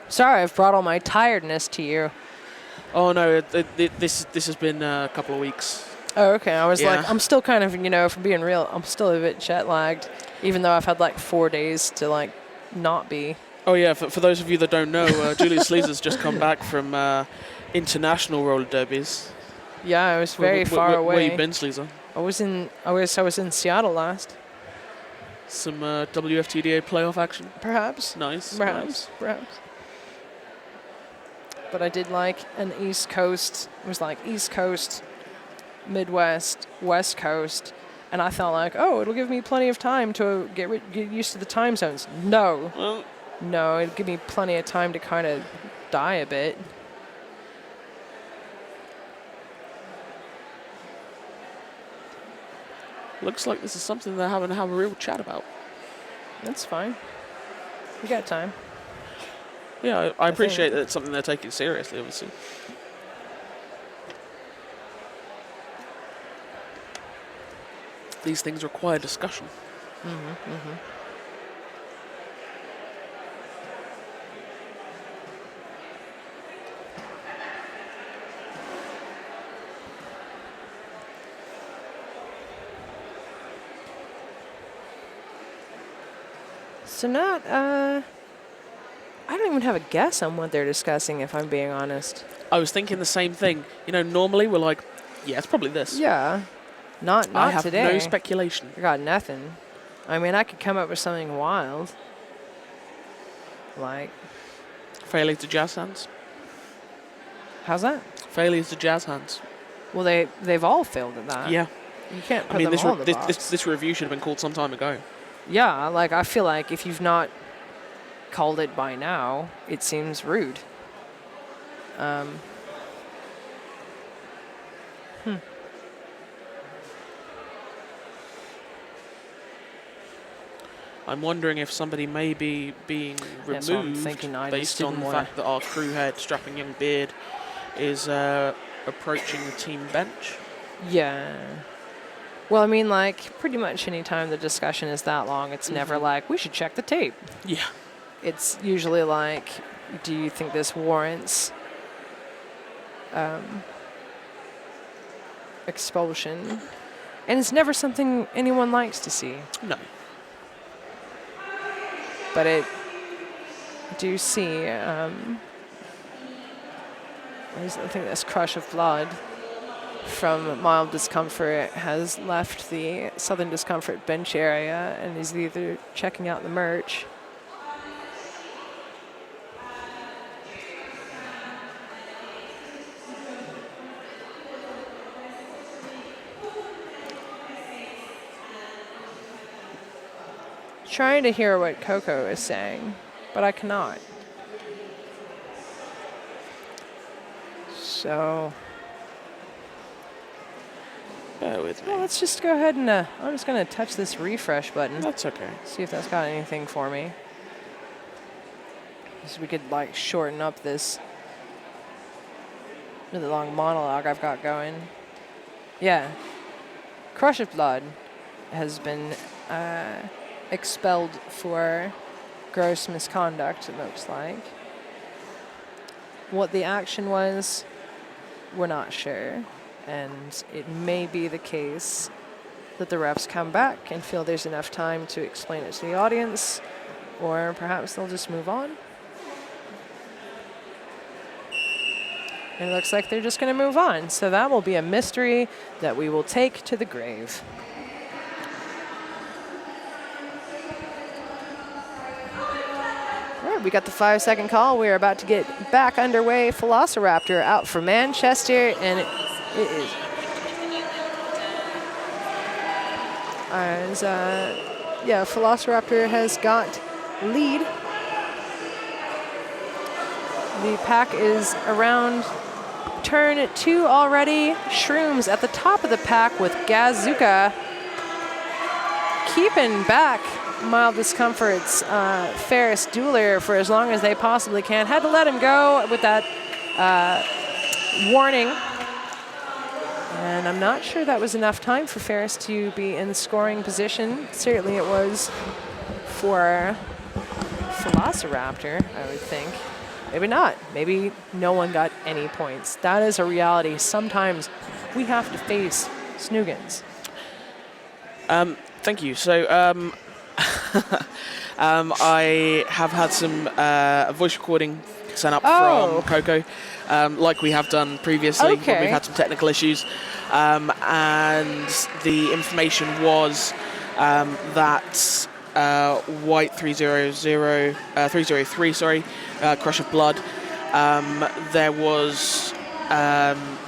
Sorry, I've brought all my tiredness to you. Oh no, this has been a couple of weeks. Oh, okay. I was Yeah. like, I'm still kind of, if I'm being real, I'm still a bit jet lagged, even though I've had like 4 days to like not be. Oh yeah, for those of you that don't know, Julius Sleezer's just come back from international roller derbies. Yeah, I was very far away. Where you been, Sleezer? I was in Seattle last. Some WFTDA playoff action. Perhaps. Nice. Perhaps. But I did like an East Coast. It was like East Coast, Midwest, West Coast, and I thought like, oh, it'll give me plenty of time to get used to the time zones. No. Well, No, it'll give me plenty of time to kind of die a bit. looks like this is something they're having to have a real chat about. That's fine. We got time. Yeah, I appreciate that it's something they're taking seriously, obviously. These things require discussion. So I don't even have a guess on what they're discussing, if I'm being honest. I was thinking the same thing. Normally we're like, yeah, it's probably this. Yeah. Not I have today. no speculation. I got nothing. I mean, I could come up with something wild. Like, Failure to jazz hands. how's that? Failure to jazz hands. Well, they've all failed at that. Yeah. You can't put I mean, them all in the box. this review should have been called some time ago. Yeah, like, I feel like if you've not called it by now, it seems rude. I'm wondering if somebody may be being That's what I'm removed thinking. I just based on didn't the wanna- fact that our crew head, Strapping Young Beard, is approaching the team bench. Yeah. Well, I mean, like, pretty much any time the discussion is that long, it's never like, we should check the tape. Yeah. It's usually like, do you think this warrants expulsion? And it's never something anyone likes to see. No. But I do see, I think this crush of blood from Mild Discomfort has left the Southern Discomfort bench area and is either checking out the merch. Trying to hear what Coco is saying, but I cannot. So, bear with me. well, let's just go ahead and I'm just going to touch this refresh button. That's okay. See if that's got anything for me. So we could like shorten up this really long monologue I've got going. Yeah. Crush of Blood has been expelled for gross misconduct, it looks like. What the action was, we're not sure. And it may be the case that the refs come back and feel there's enough time to explain it to the audience, or perhaps they'll just move on. And it looks like they're just going to move on. So that will be a mystery that we will take to the grave. All right, we got the 5-second call. We're about to get back underway. Velociraptor out for Manchester, and it is. As, Velociraptor has got lead. The pack is around turn 2 already. Shrooms at the top of the pack with Gazuka keeping back Mild Discomfort's Ferris Dueler for as long as they possibly can. Had to let him go with that warning. And I'm not sure that was enough time for Ferris to be in scoring position. Certainly it was for Velociraptor, I would think. Maybe not. Maybe no one got any points. That is a reality. Sometimes we have to face Snoogans. Thank you. So I have had some voice recording sent up from Coco, like we have done previously when we've had some technical issues. And the information was that White 303, Crush of Blood, there was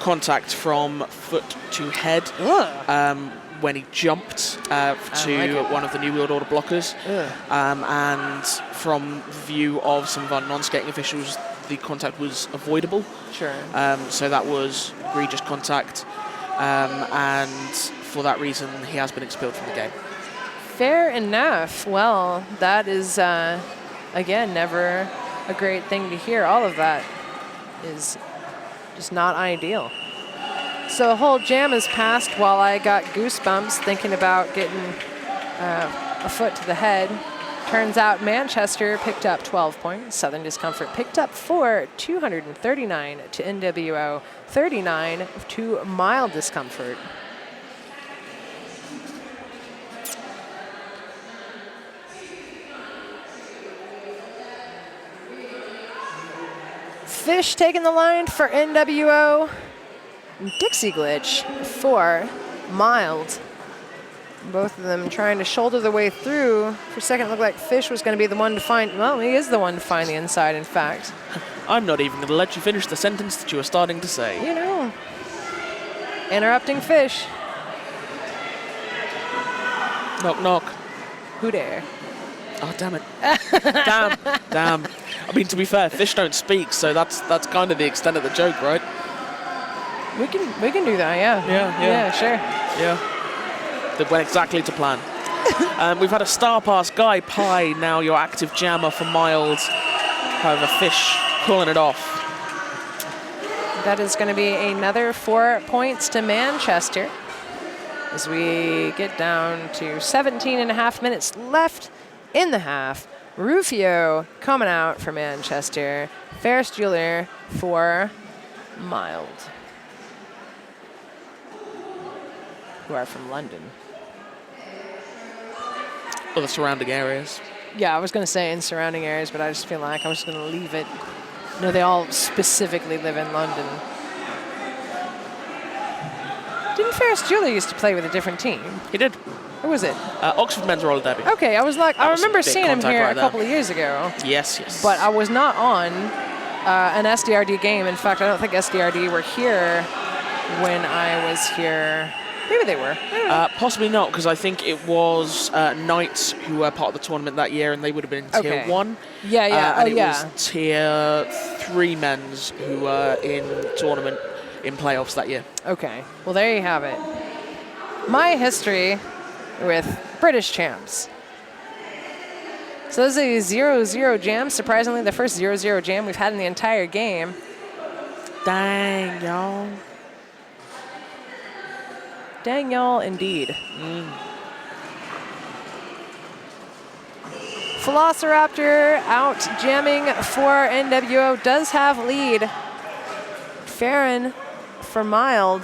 contact from foot to head when he jumped to one of the New World Order blockers. And from view of some of our non-skating officials, the contact was avoidable. Sure. So that was egregious contact. And for that reason, he has been expelled from the game. Fair enough. Well, that is, again, never a great thing to hear. All of that is just not ideal. So a whole jam has passed while I got goosebumps thinking about getting a foot to the head. Turns out Manchester picked up 12 points. Southern Discomfort picked up 4, 239 to NWO, 39 to Mild Discomfort. Fish taking the line for NWO. Dixie Glitch for Mild. Both of them trying to shoulder their way through. For a second, it looked like Fish was going to be the one to find. Well, he is the one to find the inside, in fact. I'm not even going to let you finish the sentence that you were starting to say. You know. Interrupting Fish. Knock, knock. Who dare? Oh, damn it. Damn. I mean, to be fair, Fish don't speak, so that's kind of the extent of the joke, right? We can do that, yeah. Yeah, sure. Yeah. That went exactly to plan. We've had a star pass. Guy Pye, now your active jammer for Mild. However, Fish pulling it off. That is going to be another 4 points to Manchester. as we get down to 17 and a half minutes left in the half. Rufio coming out for Manchester. Ferris Jeweler for Mild, who are from London. Or the surrounding areas. Yeah, I was going to say in surrounding areas, but I just feel like I was going to leave it. No, they all specifically live in London. Didn't Ferris Jeweler used to play with a different team? He did. Who was it? Oxford Men's Roller Derby. Okay, I was like, I remember big seeing him contact here right a there. couple of years ago. Yes, yes. But I was not on an SDRD game. In fact, I don't think SDRD were here when I was here. Maybe they were. I don't know. Possibly not, because I think it was Knights who were part of the tournament that year, and they would have been in Tier 1. Yeah, yeah. And it was Tier 3 men's who were in tournament in playoffs that year. Okay. Well, there you have it. My history with British champs. So this is a 0-0 jam. Surprisingly, the first 0-0 jam we've had in the entire game. Dang, y'all. Dang y'all, indeed. Velociraptor out jamming for NWO. Does have lead. Farron for Mild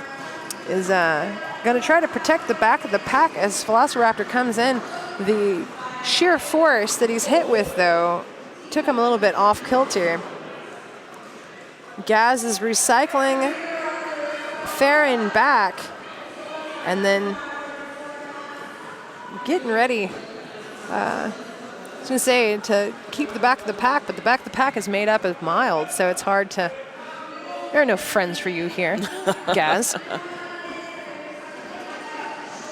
is going to try to protect the back of the pack as Velociraptor comes in. The sheer force that he's hit with, though, took him a little bit off kilter. Gaz is recycling Farron back and then getting ready. I was going to say to keep the back of the pack, but the back of the pack is made up of Mild, so it's hard to... There are no friends for you here, Gaz.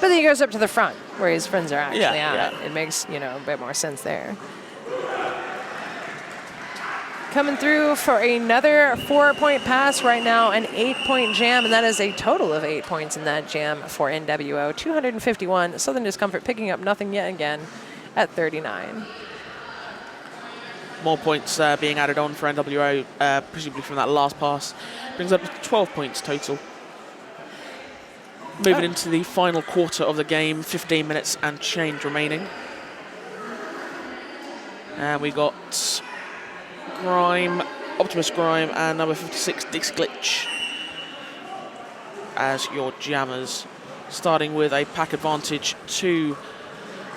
But then he goes up to the front, where his friends are actually at. Yeah. It makes, a bit more sense there. Coming through for another 4-point pass right now, an 8-point jam, and that is a total of 8 points in that jam for NWO. 251, Southern Discomfort picking up nothing yet again at 39. More points being added on for NWO, presumably from that last pass. Brings up to 12 points total. Moving into the final quarter of the game, 15 minutes and change remaining. And we got Grime, Optimus Grime, and number 56, Dix Glitch as your jammers. Starting with a pack advantage to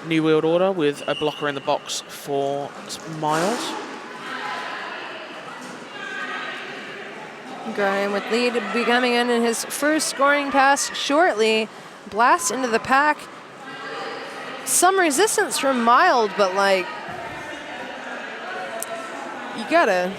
New World Order with a blocker in the box for Mild. Grime with lead be coming in his first scoring pass shortly. Blast into the pack. Some resistance from Mild, but you gotta...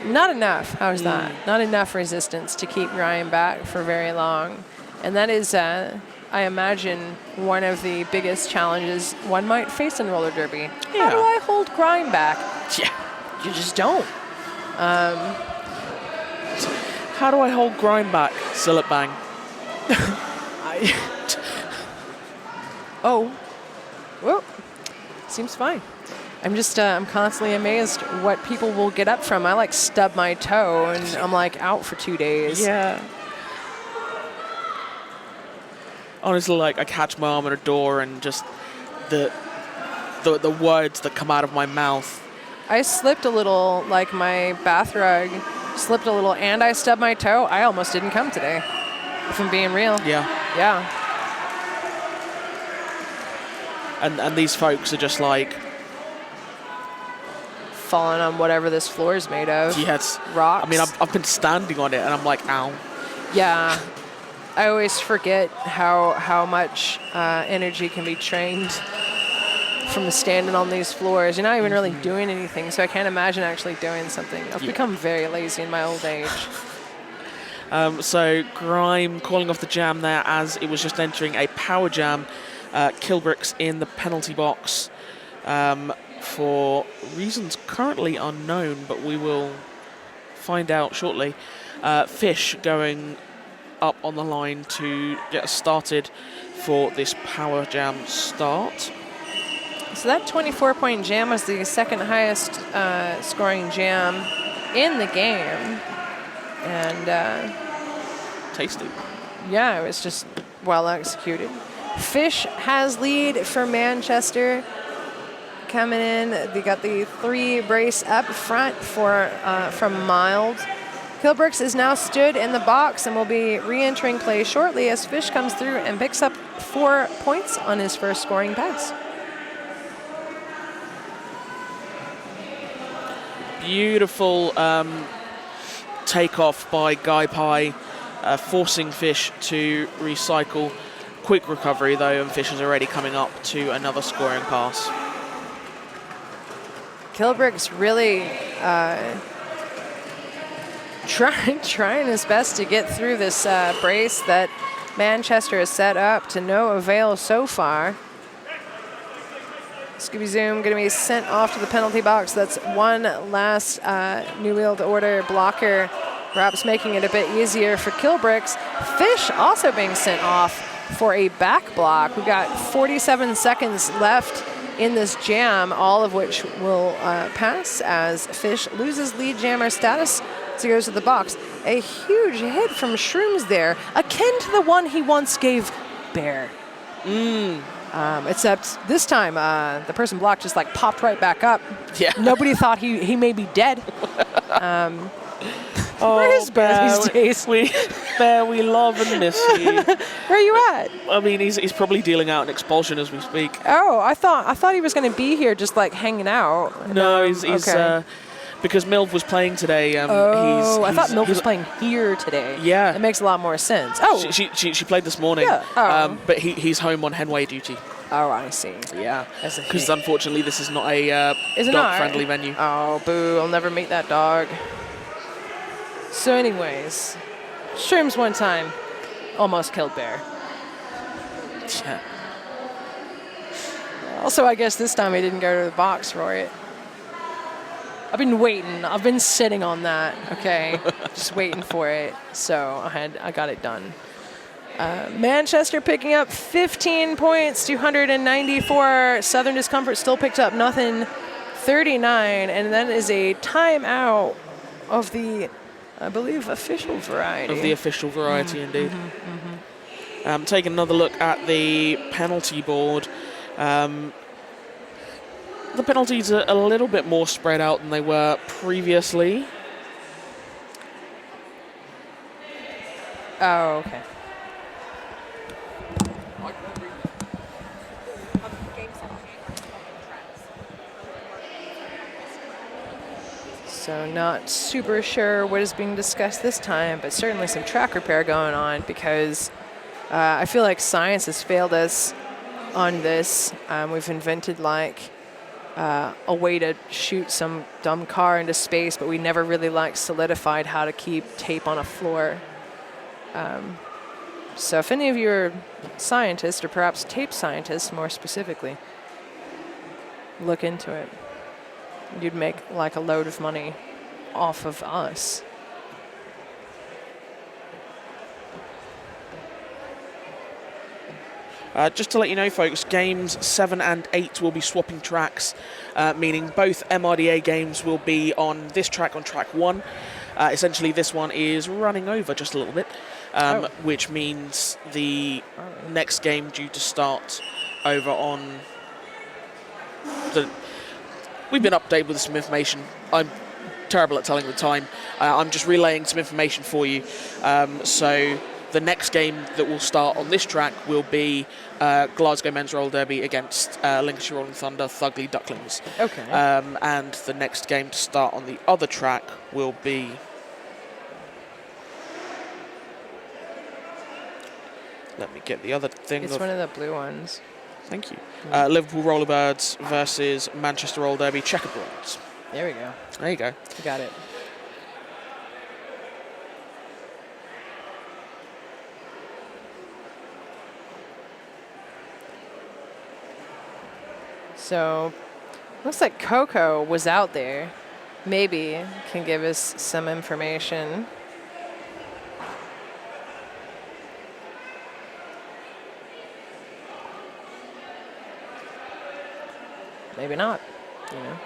Not enough. How's that? Not enough resistance to keep Grime back for very long. And that is, I imagine, one of the biggest challenges one might face in roller derby. Yeah. How do I hold Grime back? Yeah. You just don't. How do I hold Grime back? Sillet bang. Oh. Whoa. Seems fine. I'm just, I'm constantly amazed what people will get up from. I stub my toe and I'm out for 2 days. Yeah. Honestly, I catch my arm in a door and just the words that come out of my mouth. I slipped a little, my bath rug slipped a little, and I stubbed my toe. I almost didn't come today, if I'm being real. Yeah. Yeah. And these folks are just falling on whatever this floor is made of. yes. Rocks. I mean, I've been standing on it, and I'm ow. Yeah. I always forget how much energy can be trained from standing on these floors. You're not even really doing anything, so I can't imagine actually doing something. I've become very lazy in my old age. So Grime calling off the jam there as it was just entering a power jam. Kilbricks in the penalty box for reasons currently unknown, but we will find out shortly. Fish going up on the line to get us started for this power jam start. So that 24-point jam was the second highest scoring jam in the game. And Tasty. Yeah, it was just well executed. Fish has lead for Manchester. Coming in, they got the 3 brace up front from Mild. Kilbrooks is now stood in the box and will be re-entering play shortly as Fish comes through and picks up 4 points on his first scoring pass. Beautiful takeoff by Guy Pye, forcing Fish to recycle. Quick recovery though, and Fish is already coming up to another scoring pass. Kilbrooks really trying his best to get through this brace that Manchester has set up to no avail so far. Scooby Zoom going to be sent off to the penalty box. That's one last New World Order blocker, perhaps making it a bit easier for Kilbrooks. Fish also being sent off for a back block. We've got 47 seconds left in this jam, all of which will pass as Fish loses lead jammer status as he goes to the box. A huge hit from Shrooms there, akin to the one he once gave Bear. Except this time, the person blocked just like popped right back up. Yeah. Nobody thought he may be dead. Where is Bear these days? Bear, we love and miss you. Where are you at? I mean, he's probably dealing out an expulsion as we speak. Oh, I thought he was going to be here just like hanging out. No, he's okay. Because Milv was playing today. I thought Milv was playing here today. Yeah. That makes a lot more sense. Oh. She played this morning. Yeah. Oh. But he's home on Henway duty. Oh, I see. Yeah. Because unfortunately, this is not a dog-friendly venue. Oh, boo. I'll never meet that dog. So anyways, Shrooms one time almost killed Bear. Yeah. Also, I guess this time he didn't go to the box for it. I've been waiting. I've been sitting on that, okay? Just waiting for it. So I got it done. Manchester picking up 15 points, 294. Southern Discomfort still picked up nothing, 39. And that is a timeout of the, I believe, official variety. Of the official variety, indeed. Taking another look at the penalty board. The penalties are a little bit more spread out than they were previously. Oh, okay. So not super sure what is being discussed this time, but certainly some track repair going on because I feel like science has failed us on this. We've invented like a way to shoot some dumb car into space, but we never really like solidified how to keep tape on a floor. So if any of you are scientists, or perhaps tape scientists more specifically, look into it. You'd make like a load of money off of us. Just to let you know, folks, games 7 and 8 will be swapping tracks, meaning both MRDA games will be on this track, on track 1. Essentially, this one is running over just a little bit, which means the next game due to start over on the... We've been updated with some information. I'm terrible at telling the time. I'm just relaying some information for you. So the next game that will start on this track will be Glasgow Men's Roller Derby against Lincolnshire Rolling Thunder Thugly Ducklings. Okay. And the next game to start on the other track will be... Let me get the other thing. It's one of the blue ones. Thank you. Liverpool Rollerbirds versus Manchester Roller Derby Checkerboards. There we go. There you go. You got it. So, looks like Coco was out there. Maybe can give us some information. Maybe not, you know.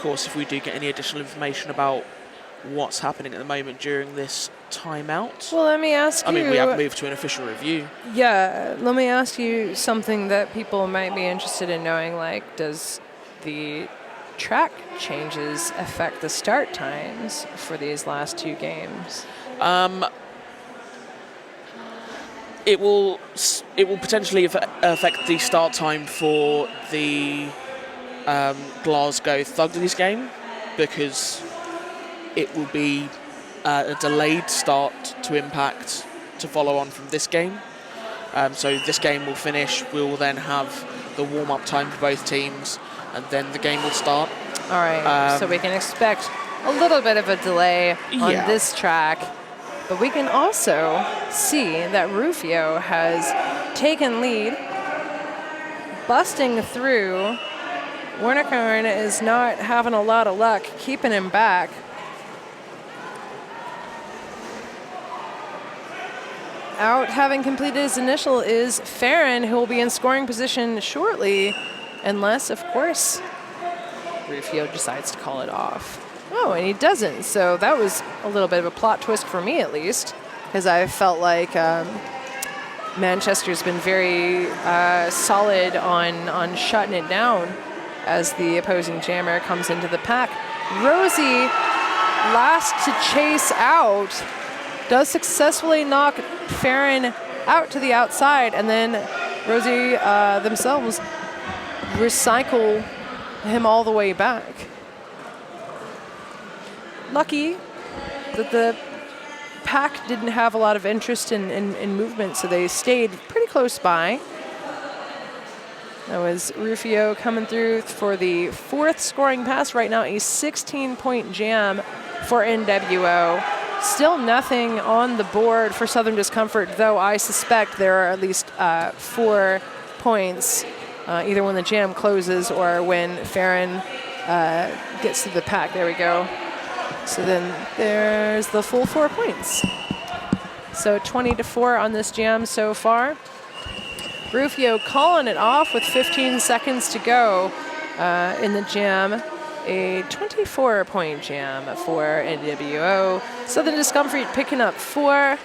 course, if we do get any additional information about what's happening at the moment during this timeout. Well, let me ask you. I mean, we have moved to an official review. Yeah, let me ask you something that people might be interested in knowing. Like, does the track changes affect the start times for these last 2 games? It will potentially affect the start time for the Glasgow Thuglies game, because it will be a delayed start to Impact to follow on from this game. So this game will finish. We will then have the warm-up time for both teams, and then the game will start. All right, so we can expect a little bit of a delay on this track. But we can also see that Rufio has taken lead, busting through. Wernickemann is not having a lot of luck keeping him back. Out having completed his initial is Farron, who will be in scoring position shortly, unless, of course, Rufio decides to call it off. Oh, and he doesn't. So that was a little bit of a plot twist for me, at least, because I felt like Manchester's been very solid on shutting it down as the opposing jammer comes into the pack. Rosie, last to chase out, does successfully knock Farron out to the outside, and then Rosie themselves recycle him all the way back. Lucky that the pack didn't have a lot of interest in movement, so they stayed pretty close by. That was Rufio coming through for the 4th scoring pass. Right now, a 16-point jam for NWO. Still nothing on the board for Southern Discomfort, though I suspect there are at least 4 points, either when the jam closes or when Farron gets to the pack. There we go. So then there's the full 4 points. So 20-4 on this jam so far. Rufio calling it off with 15 seconds to go in the jam. A 24-point jam for NWO. Southern Discomfort picking up 4,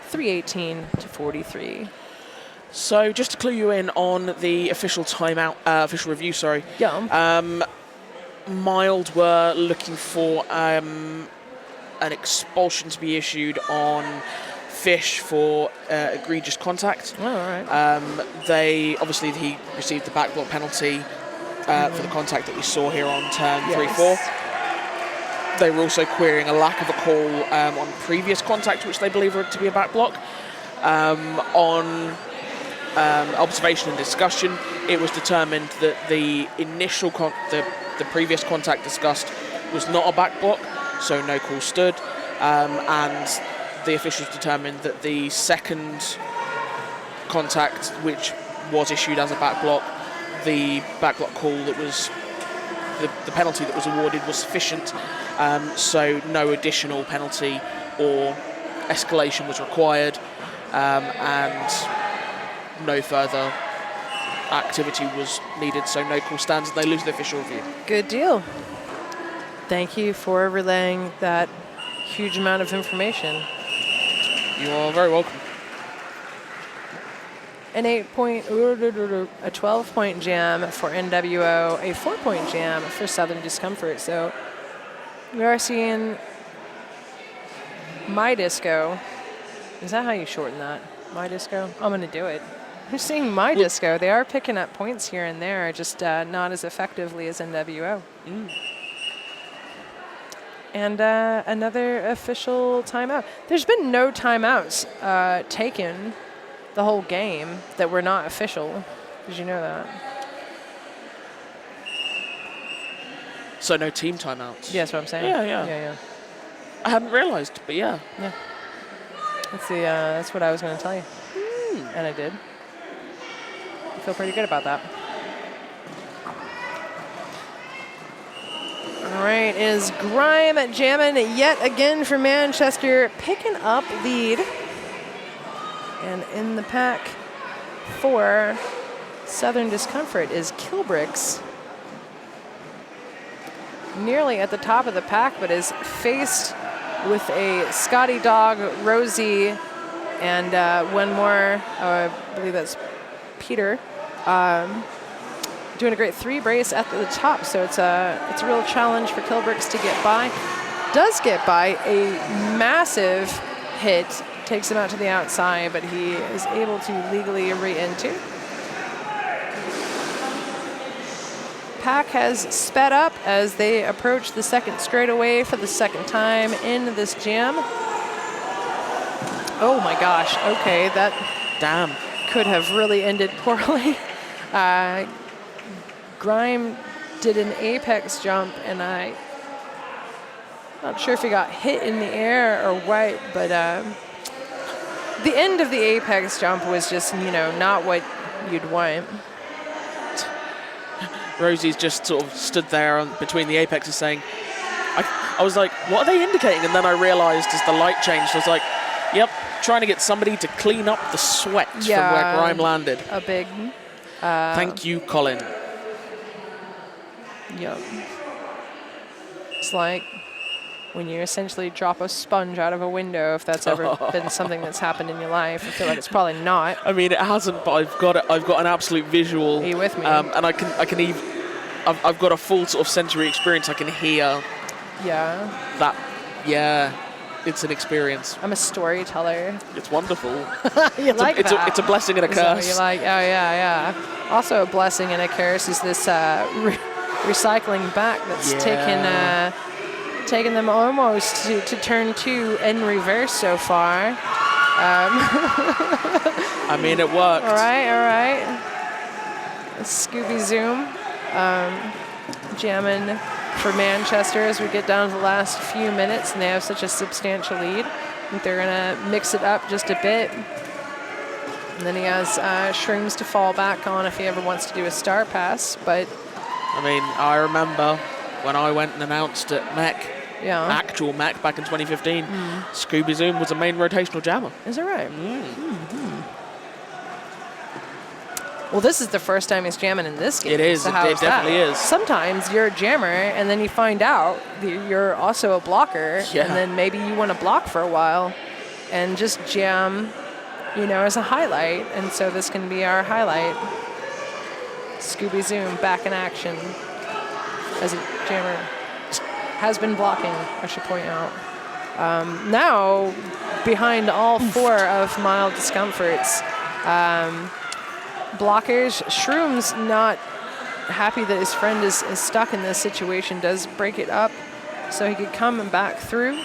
318 to 43. So just to clue you in on the official timeout, official review, sorry. Yeah. Mild were looking for an expulsion to be issued on Fish for egregious contact. Oh, all right. He received the back block penalty for the contact that we saw here on turn 3-4. They were also querying a lack of a call on previous contact, which they believe to be a back block. On observation and discussion, it was determined that the initial the previous contact discussed was not a back block, so no call stood, and the officials determined that the second contact, which was issued as a back block, the back block call that was the penalty that was awarded was sufficient, so no additional penalty or escalation was required, and no further activity was needed, so no call stands, and they lose the official review. Good deal. Thank you for relaying that huge amount of information. You are very welcome. An 12-point jam for NWO, a 4-point jam for Southern Discomfort. So we are seeing My Disco. Is that how you shorten that? My Disco? I'm going to do it. We're seeing My Disco. They are picking up points here and there, just not as effectively as NWO. And another official timeout. There's been no timeouts taken the whole game that were not official. Did you know that? So no team timeouts? Yeah, that's what I'm saying. Yeah. I hadn't realised, but yeah. That's what I was going to tell you. And I did. I feel pretty good about that. All right, is Grime jamming yet again for Manchester, picking up lead. And in the pack for Southern Discomfort is Kilbricks. nearly at the top of the pack, but is faced with a Scotty dog, Rosie, and one more. I believe that's Peter. Doing a great 3 brace at the top, so it's a real challenge for Kilbrooks to get by. Does get by a massive hit, takes him out to the outside, but he is able to legally re-into. Pack has sped up as they approach the second straightaway for the second time in this jam. Oh my gosh, okay, that Damn. could have really ended poorly. Grime did an apex jump, and I'm not sure if he got hit in the air or what, but the end of the apex jump was just, not what you'd want. Rosie's just sort of stood there between the apexes saying, I was like, what are they indicating? And then I realized as the light changed, I was like, yep, trying to get somebody to clean up the sweat from where Grime landed. A big... Thank you, Colin. Yep. It's like when you essentially drop a sponge out of a window, if that's ever been something that's happened in your life. I feel like it's probably not. I mean, it hasn't, but I've got an absolute visual. Are you with me? And I've got a full sort of sensory experience. I can hear. Yeah. That. Yeah. It's an experience. I'm a storyteller. It's wonderful. You like that? It's a blessing and a curse. So you're like, oh yeah. Also a blessing and a curse is this recycling back that's taken them almost to turn 2 in reverse so far. I mean, it worked. All right. Scooby Zoom. Jamming for Manchester as we get down to the last few minutes, and they have such a substantial lead. I think they're going to mix it up just a bit. And then he has Shrooms to fall back on if he ever wants to do a star pass. But I mean, I remember when I went and announced at MEC, actual MEC back in 2015, Scooby Zoom was a main rotational jammer. Is that right? Well, this is the first time he's jamming in this game. It is. So it definitely is. Sometimes you're a jammer, and then you find out that you're also a blocker, and then maybe you want to block for a while and just jam, as a highlight. And so this can be our highlight. Scooby Zoom back in action as a jammer. Has been blocking, I should point out. Now, behind all 4 of Mild Discomfort's blockers, Shrooms not happy that his friend is stuck in this situation, does break it up so he could come back through.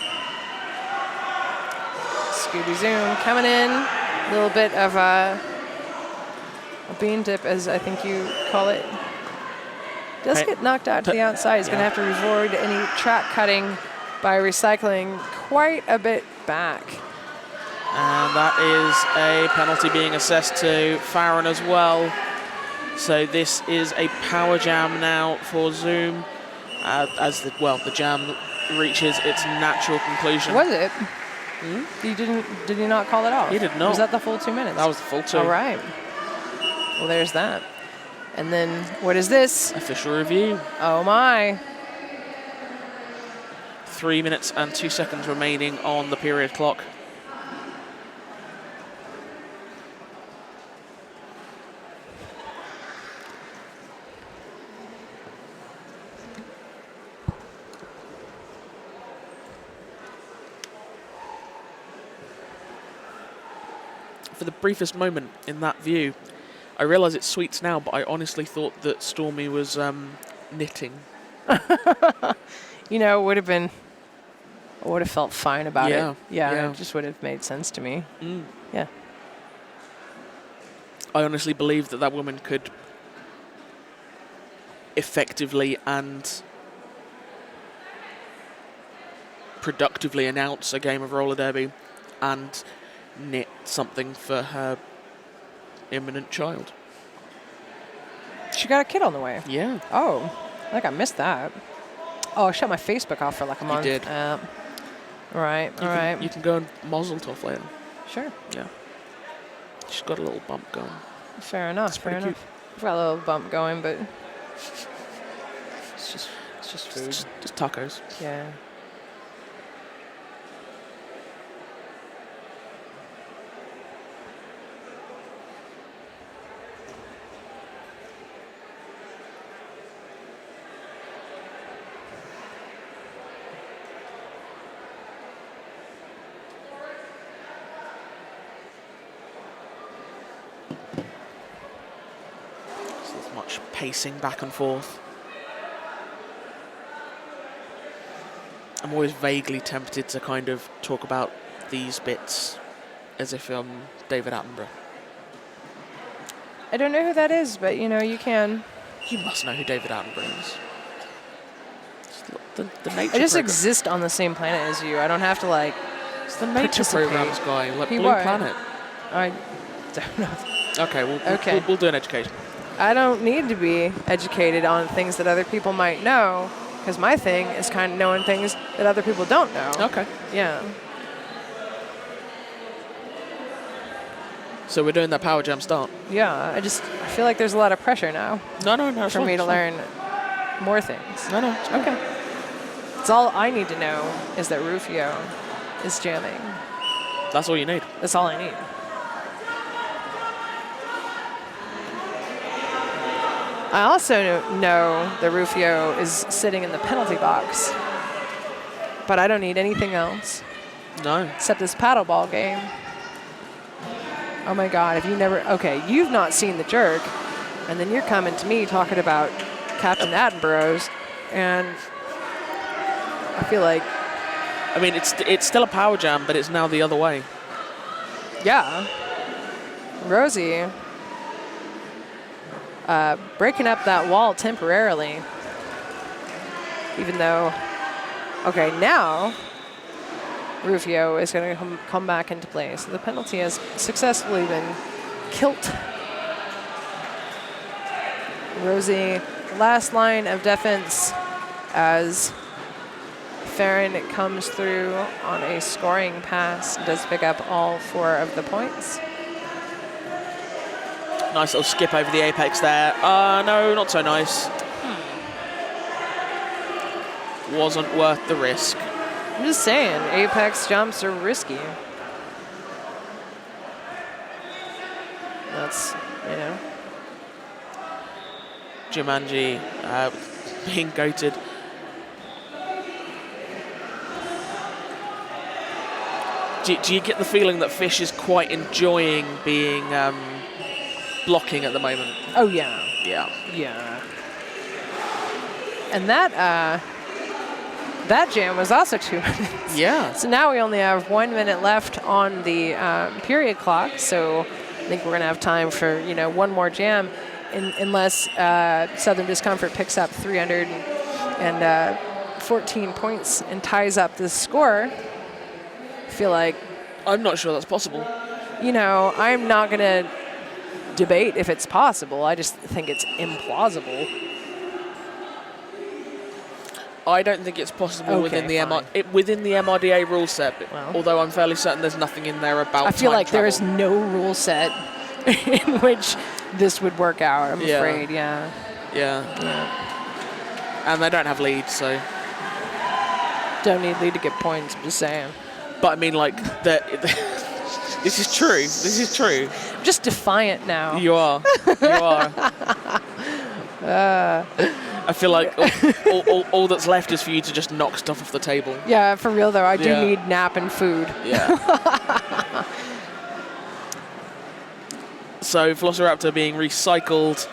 Scooby Zoom coming in, a little bit of a bean dip, as I think you call it. Does get knocked out to the outside. He's going to have to avoid any track cutting by recycling quite a bit back. And that is a penalty being assessed to Farron as well. So this is a power jam now for Zoom as the jam reaches its natural conclusion. Was it? Did he not call it off? He did not. Was that the full 2 minutes? That was the full 2. All right. Well, there's that. And then what is this? Official review. Oh my. 3 minutes and 2 seconds remaining on the period clock. For the briefest moment in that view, I realise it's sweets now, but I honestly thought that Stormy was knitting. It would have been... I would have felt fine about it. Yeah. It just would have made sense to me. Yeah. I honestly believe that woman could effectively and productively announce a game of roller derby and knit something for her imminent child. She got a kid on the way. Yeah. Oh, I think I missed that. Oh, I shut my Facebook off for like a month. You did. All right. You can go and Mazel Tov later. Sure. Yeah. She's got a little bump going. Fair enough. It's pretty cute. I've got a little bump going, but it's It's just food. Just tacos. Yeah. So there's much pacing back and forth. I'm always vaguely tempted to kind of talk about these bits as if I'm David Attenborough. I don't know who that is, but you can. You must know who David Attenborough is. It's the nature I just program. exist on the same planet as you. I don't have to like. It's the nature participate. programs guy, like He Blue was. Planet. I don't know. Okay, Okay. We'll do an education. I don't need to be educated on things that other people might know, because my thing is kind of knowing things that other people don't know. Okay. Yeah. So we're doing that power jam start. Yeah. I feel like there's a lot of pressure now No, it's for fine, me to it's fine. learn more things. No, it's fine. Okay. That's all I need to know is that Rufio is jamming. That's all you need. That's all I need. I also know that Rufio is sitting in the penalty box, but I don't need anything else No. except this paddleball game. Oh my God, if you never, okay, you've not seen The Jerk, and then you're coming to me talking about Captain Attenborough's, and I feel like, I mean, it's still a power jam, but it's now the other way. yeah, Rosie breaking up that wall temporarily, even though, okay, now Rufio is going to come back into play. So the penalty has successfully been kilt. Rosie, last line of defense as Farron comes through on a scoring pass, does pick up all 4 of the points. Nice little skip over the apex there. No, not so nice. Wasn't worth the risk. I'm just saying, apex jumps are risky. That's, Jumanji being goated. Do you get the feeling that Fish is quite enjoying being blocking at the moment? Oh, yeah. Yeah. Yeah. And that jam was also 2 minutes. Yeah. So now we only have 1 minute left on the period clock. So I think we're going to have time for, one more jam, unless Southern Discomfort picks up 314 points and ties up the score. I feel like, I'm not sure that's possible. I'm not going to debate if it's possible. I just think it's implausible. I don't think it's possible Okay, within the fine. within the MRDA rule set. Well. Although I'm fairly certain there's nothing in there about. I feel time like there is travel. no rule set in which this would work out. I'm Yeah. afraid. Yeah. Yeah. And they don't have leads, so. Don't need lead to get points. I'm just saying. But I mean, like, this is true. This is true. I'm just defiant now. You are. You are. I feel like all that's left is for you to just knock stuff off the table. Yeah, for real though. I do Yeah. need nap and food. Yeah. So Velociraptor being recycled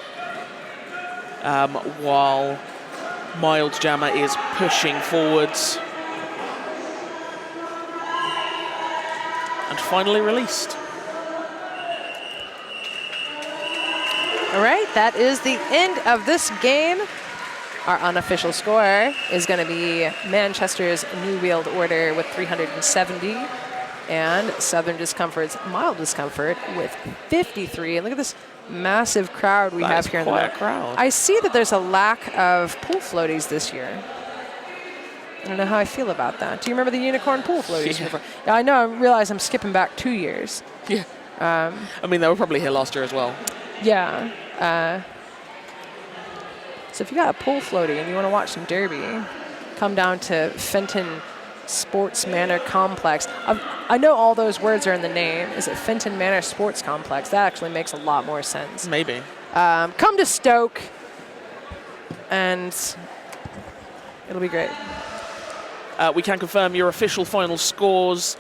while Mild Jammer is pushing forwards. And finally released. All right, that is the end of this game. Our unofficial score is going to be Manchester's New World Order with 370 and Southern Discomfort's Mild Discomfort with 53. And look at this massive crowd we have here in the quite a back. crowd. I see that there's a lack of pool floaties this year. I don't know how I feel about that. Do you remember the unicorn pool floaties? Yeah. Yeah, I know. I realize I'm skipping back 2 years. Yeah. I mean, they were probably here last year as well. Yeah. So if you got a pool floaty and you want to watch some derby, come down to Fenton Sports Manor Complex. I know all those words are in the name. Is it Fenton Manor Sports Complex? That actually makes a lot more sense. Maybe. Come to Stoke, and it'll be great. We can confirm your official final scores.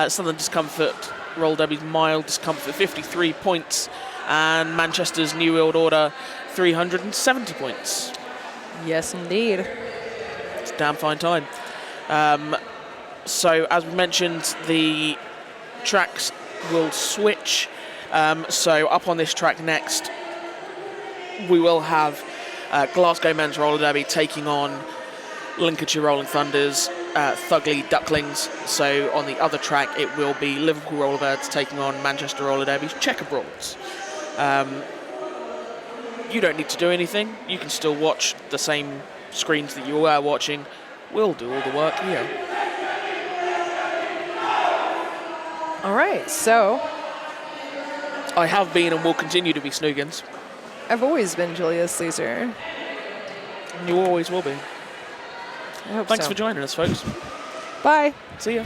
Southern Discomfort, Roller Derby's Mild Discomfort, 53 points, and Manchester's New World Order, 370 points. Yes, indeed. It's a damn fine time. So, as we mentioned, the tracks will switch. So, up on this track next, we will have Glasgow Men's Roller Derby taking on Lincolnshire Rolling Thunders, Thugley Ducklings. So, on the other track, it will be Liverpool Rollerbirds taking on Manchester Roller Derby's Checkerbroads. You don't need to do anything. You can still watch the same screens that you were watching. We'll do all the work here. All right, so I have been and will continue to be Snoogans. I've always been Julia Sleazer. You always will be. I hope Thanks so. for joining us, folks. Bye. See ya.